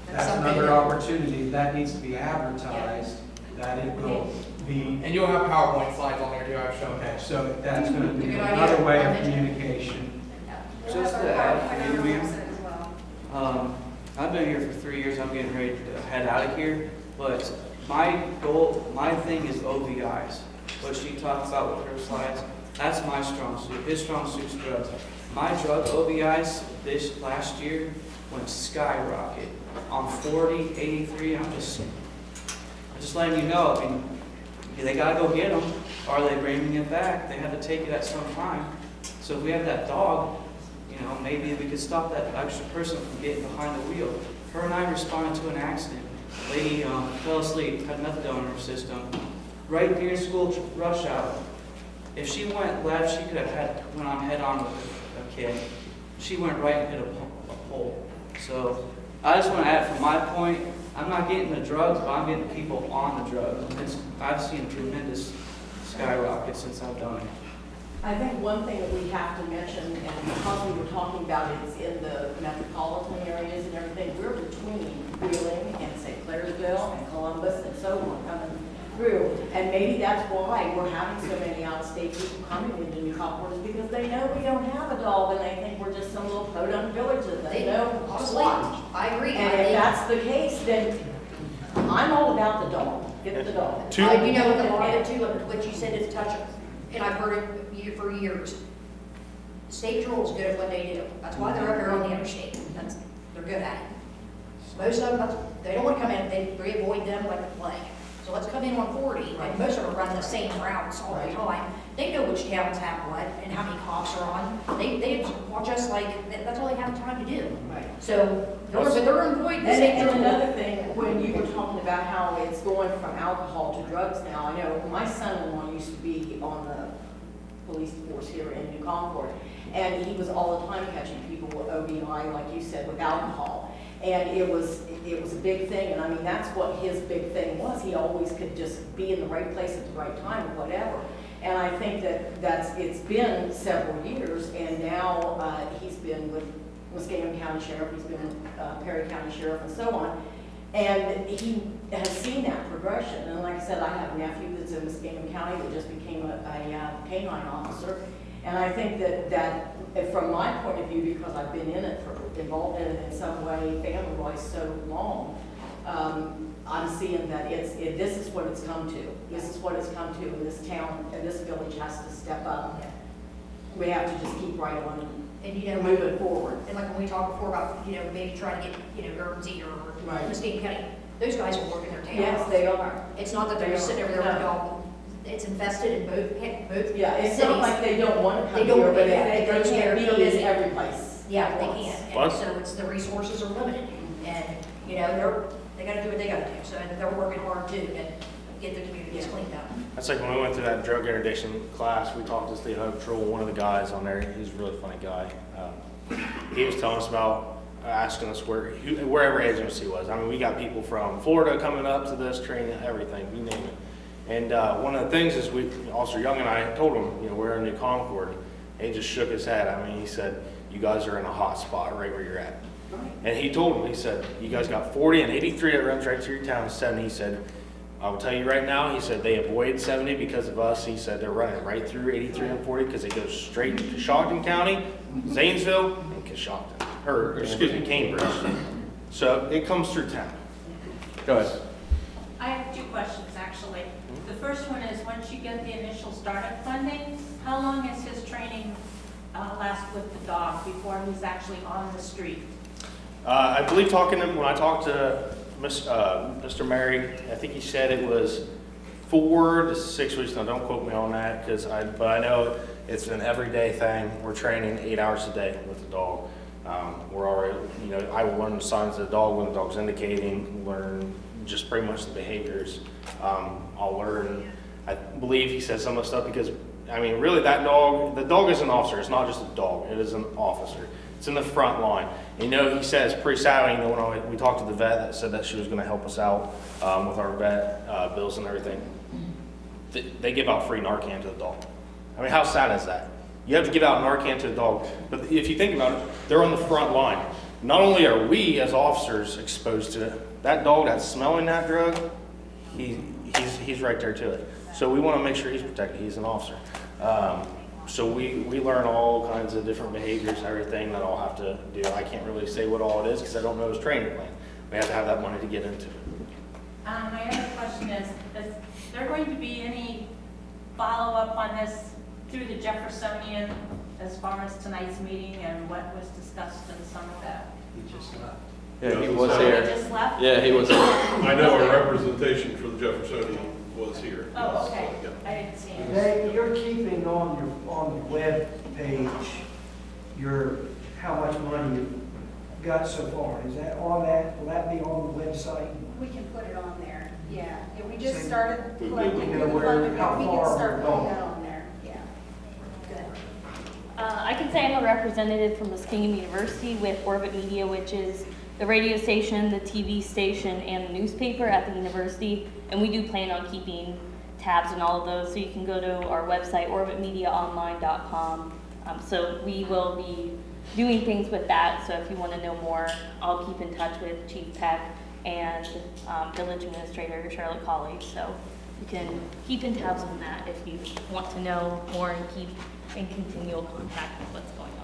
[SPEAKER 12] that's another opportunity, that needs to be advertised, that it will be.
[SPEAKER 18] And you'll have PowerPoint slides on there too, I've shown.
[SPEAKER 12] Okay, so that's going to be
[SPEAKER 1] Good
[SPEAKER 12] another
[SPEAKER 1] idea.
[SPEAKER 12] way of communication.
[SPEAKER 2] Just to add for you, ma'am, I've been here for 3 years, I'm getting ready to head out of here, but my goal, my thing is OVIs. What she talks about with her slides, that's my strong suit. His strong suit's drugs. My drug OVIs this last year went skyrocket on 40, 83. I'm just letting you know. I mean, they gotta go get them, or are they bringing it back? They have to take it at some time. So if we have that dog, you know, maybe we could stop that extra person from getting behind the wheel. Her and I responded to an accident. Lady fell asleep, had methadone in her system, right during school rush hour. If she went left, she could have went on head on with a kid. She went right and hit a pole. So I just want to add from my point, I'm not getting the drugs, but I'm getting people on the drugs. I've seen a tremendous skyrocket since I've done it.
[SPEAKER 16] I think one thing that we have to mention, and because we were talking about it, is in the metropolitan areas and everything, we're between Wheeling and St. Clairsville and Columbus and so on coming through. And maybe that's why we're having so many out-of-state people coming into New Concord, is because they know we don't have a dog and they think we're just some little podunk village that they know
[SPEAKER 1] Honestly,
[SPEAKER 16] what.
[SPEAKER 1] I agree.
[SPEAKER 16] And if that's the case, then I'm all about the dog. Get the dog.
[SPEAKER 1] You know, with a lot of it too, what you said is touch, and I've heard it for years. State patrol is good at what they do. That's why they're up here on the interstate. They're good at it. Most of them, they don't want to come in, they avoid them like the plague. So let's come in on 40, and most of them run the same routes all the time. They know which towns have what and how many cops are on. They watch us like, that's all they have time to do.
[SPEAKER 16] Right.
[SPEAKER 1] So they're employed.
[SPEAKER 16] And another thing, when you were talking about how it's going from alcohol to drugs now, I know my son-in-law used to be on the police force here in New Concord, and he was all the time catching people with OBI, like you said, with alcohol. And it was a big thing, and I mean, that's what his big thing was. He always could just be in the right place at the right time or whatever. And I think it's been several years, and now he's been with Muskingum County Sheriff, he's been with Perry County Sheriff, and so on. And he has seen that progression. And like I said, I have a nephew that's in Muskingum County that just became a K-9 officer. And I think that from my point of view, because I've been involved in it in some way, family-wise, so long, I'm seeing that this is what it's come to. This is what it's come to, and this town and this village has to step up. We have to just keep right on and move it forward.
[SPEAKER 1] And like when we talked before about, maybe trying to get, Guernsey or Muskingum County, those guys are working their tail off.
[SPEAKER 16] Yes, they are.
[SPEAKER 1] It's not that they're just sitting over there with a dog. It's invested in both
[SPEAKER 16] Yeah, it's
[SPEAKER 1] cities.
[SPEAKER 16] not like they don't want to come
[SPEAKER 1] They don't,
[SPEAKER 16] here, but
[SPEAKER 1] yeah,
[SPEAKER 16] they can't be
[SPEAKER 1] busy.
[SPEAKER 16] in every place.
[SPEAKER 1] Yeah, they can't. And
[SPEAKER 5] What?
[SPEAKER 1] so it's, the resources are limited. And, they gotta do what they gotta do. So they're working hard too to get the communities cleaned up.
[SPEAKER 5] That's like when we went through that drug interdiction class, we talked to State Highway Patrol, one of the guys on there, he's a really funny guy. He was telling us about, asking us wherever agency was. I mean, we got people from Florida coming up to this training, everything, you name it. And one of the things is Officer Young and I told him, we're in New Concord. And he just shook his head. I mean, he said, you guys are in a hot spot right where you're at. And he told him, he said, you guys got 40 and 83 that runs right through your town. 70, he said, I'll tell you right now, he said, they avoid 70 because of us. He said, they're running right through 83 and 40 because they go straight to Coshocton County, Zanesville, and Coshocton. Or, excuse me, Cambridge. So it comes through town.
[SPEAKER 6] Go ahead.
[SPEAKER 19] I have two questions, actually. The first one is, once you get the initial startup funding, how long is his training last with the dog before he's actually on the street?
[SPEAKER 5] I believe when I talked to Mr. Mary, I think he said it was 4 to 6 weeks. Now, don't quote me on that, but I know it's an everyday thing. We're training 8 hours a day with the dog. We're already, I will learn the signs of the dog when the dog's indicating, learn just pretty much the behaviors. I'll learn. I believe he said some of the stuff because, I mean, really the dog is an officer. It's not just a dog. It is an officer. It's in the front line. You know, he says pretty sad, you know, when we talked to the vet that said that she was going to help us out with our vet bills and everything. They give out free Narcan to the dog. I mean, how sad is that? You have to give out Narcan to the dog. But if you think about it, they're on the front line. Not only are we as officers exposed to it, that dog that's smelling that drug, he's right there to it. So we want to make sure he's protected. He's an officer. So we learn all kinds of different behaviors, everything that I'll have to do. I can't really say what all it is because I don't know his training plan. We have to have that money to get into it.
[SPEAKER 19] My other question is there going to be any follow-up on this through the Jeffersonian as far as tonight's meeting and what was discussed in some of that?
[SPEAKER 12] He just left.
[SPEAKER 6] Yeah, he was
[SPEAKER 19] He
[SPEAKER 6] here.
[SPEAKER 19] just left?
[SPEAKER 6] Yeah, he was here.
[SPEAKER 15] I know a representation for the Jeffersonian was here.
[SPEAKER 19] Oh, okay.
[SPEAKER 15] Yeah.
[SPEAKER 19] I didn't see him.
[SPEAKER 14] You're keeping on the web page how much money you've got so far. Is that on that? Will that be on the website?
[SPEAKER 17] We can put it on there, yeah. We just started collecting
[SPEAKER 14] You know
[SPEAKER 17] the
[SPEAKER 14] where-
[SPEAKER 17] funding,
[SPEAKER 14] how
[SPEAKER 17] we
[SPEAKER 14] far
[SPEAKER 17] can start
[SPEAKER 14] we're
[SPEAKER 17] putting
[SPEAKER 14] going.
[SPEAKER 17] that on there, yeah. Good.
[SPEAKER 20] I can say I'm a representative from Muskingum University with Orbit Media, which is the radio station, the TV station, and the newspaper at the university. And we do plan on keeping tabs on all of those, so you can go to our website, orbitmediaonline.com. So we will be doing things with that, so if you want to know more, I'll keep in touch with Chief Peck and Village Administrator Charlotte Colley, so you can keep in tabs on that if you want to know more and keep in continual contact with what's going on.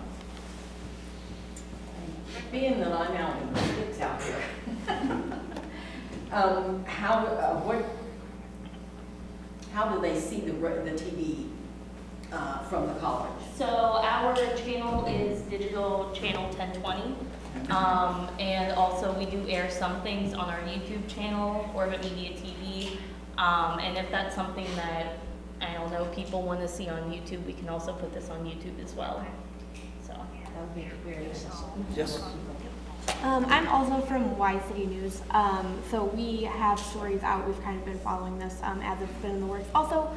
[SPEAKER 16] Being that I'm out in the sticks out here, how do they see the TV from the college?
[SPEAKER 20] So our channel is digital channel 1020. And also we do air some things on our YouTube channel, Orbit Media TV. And if that's something that, I don't know, people want to see on YouTube, we can also put this on YouTube as well. So that would be very useful.
[SPEAKER 5] Yes.
[SPEAKER 7] I'm also from Y City News, so we have stories out. We've kind of been following this as it's been in the works. Also,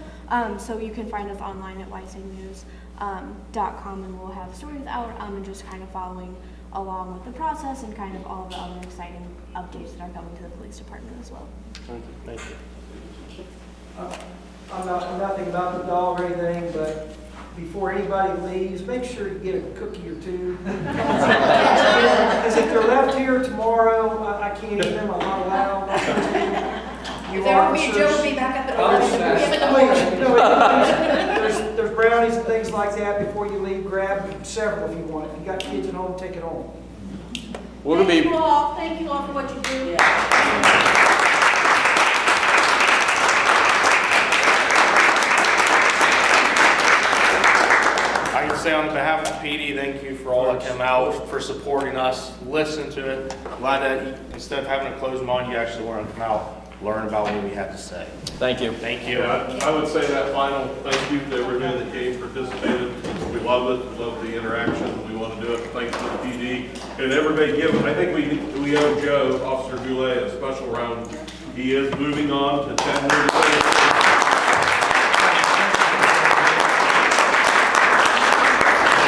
[SPEAKER 7] so you can find us online at ycitynews.com, and we'll have stories out and just kind of following along with the process and kind of all the other exciting updates that are coming to the police department as well.
[SPEAKER 5] Thank you.
[SPEAKER 14] I'm not thinking about the dog or anything, but before anybody leaves, make sure you get a cookie or two. Because if they're left here tomorrow, I can't eat them, I'm not allowed. You
[SPEAKER 1] If there would be, Joe would be back at the
[SPEAKER 14] There's brownies and things like that before you leave. Grab several if you want. If you got kids at home, take it home.
[SPEAKER 6] We're gonna be.
[SPEAKER 19] Thank you all for what you do.
[SPEAKER 5] I can say on behalf of the PD, thank you for all that came out, for supporting us, listen to it. Glad that instead of having a closed mind, you actually want to come out, learn about what we have to say.
[SPEAKER 6] Thank you.
[SPEAKER 5] Thank you.
[SPEAKER 15] Yeah, I would say that final thank you to everybody that came, participated. We love it, we love the interaction, we want to do it. Thanks to the PD. And everybody give, I think we owe Joe, Officer Goulet, a special round. He is moving on to 10 years.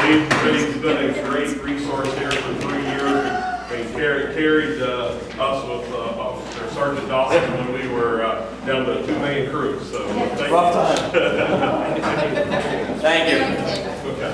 [SPEAKER 15] He's been a great resource here for 3 years. He carried us with Officer Sergeant Dawson when we were down to a 2-man crew. So thank you.
[SPEAKER 6] Rough time. Thank you.
[SPEAKER 15] Okay.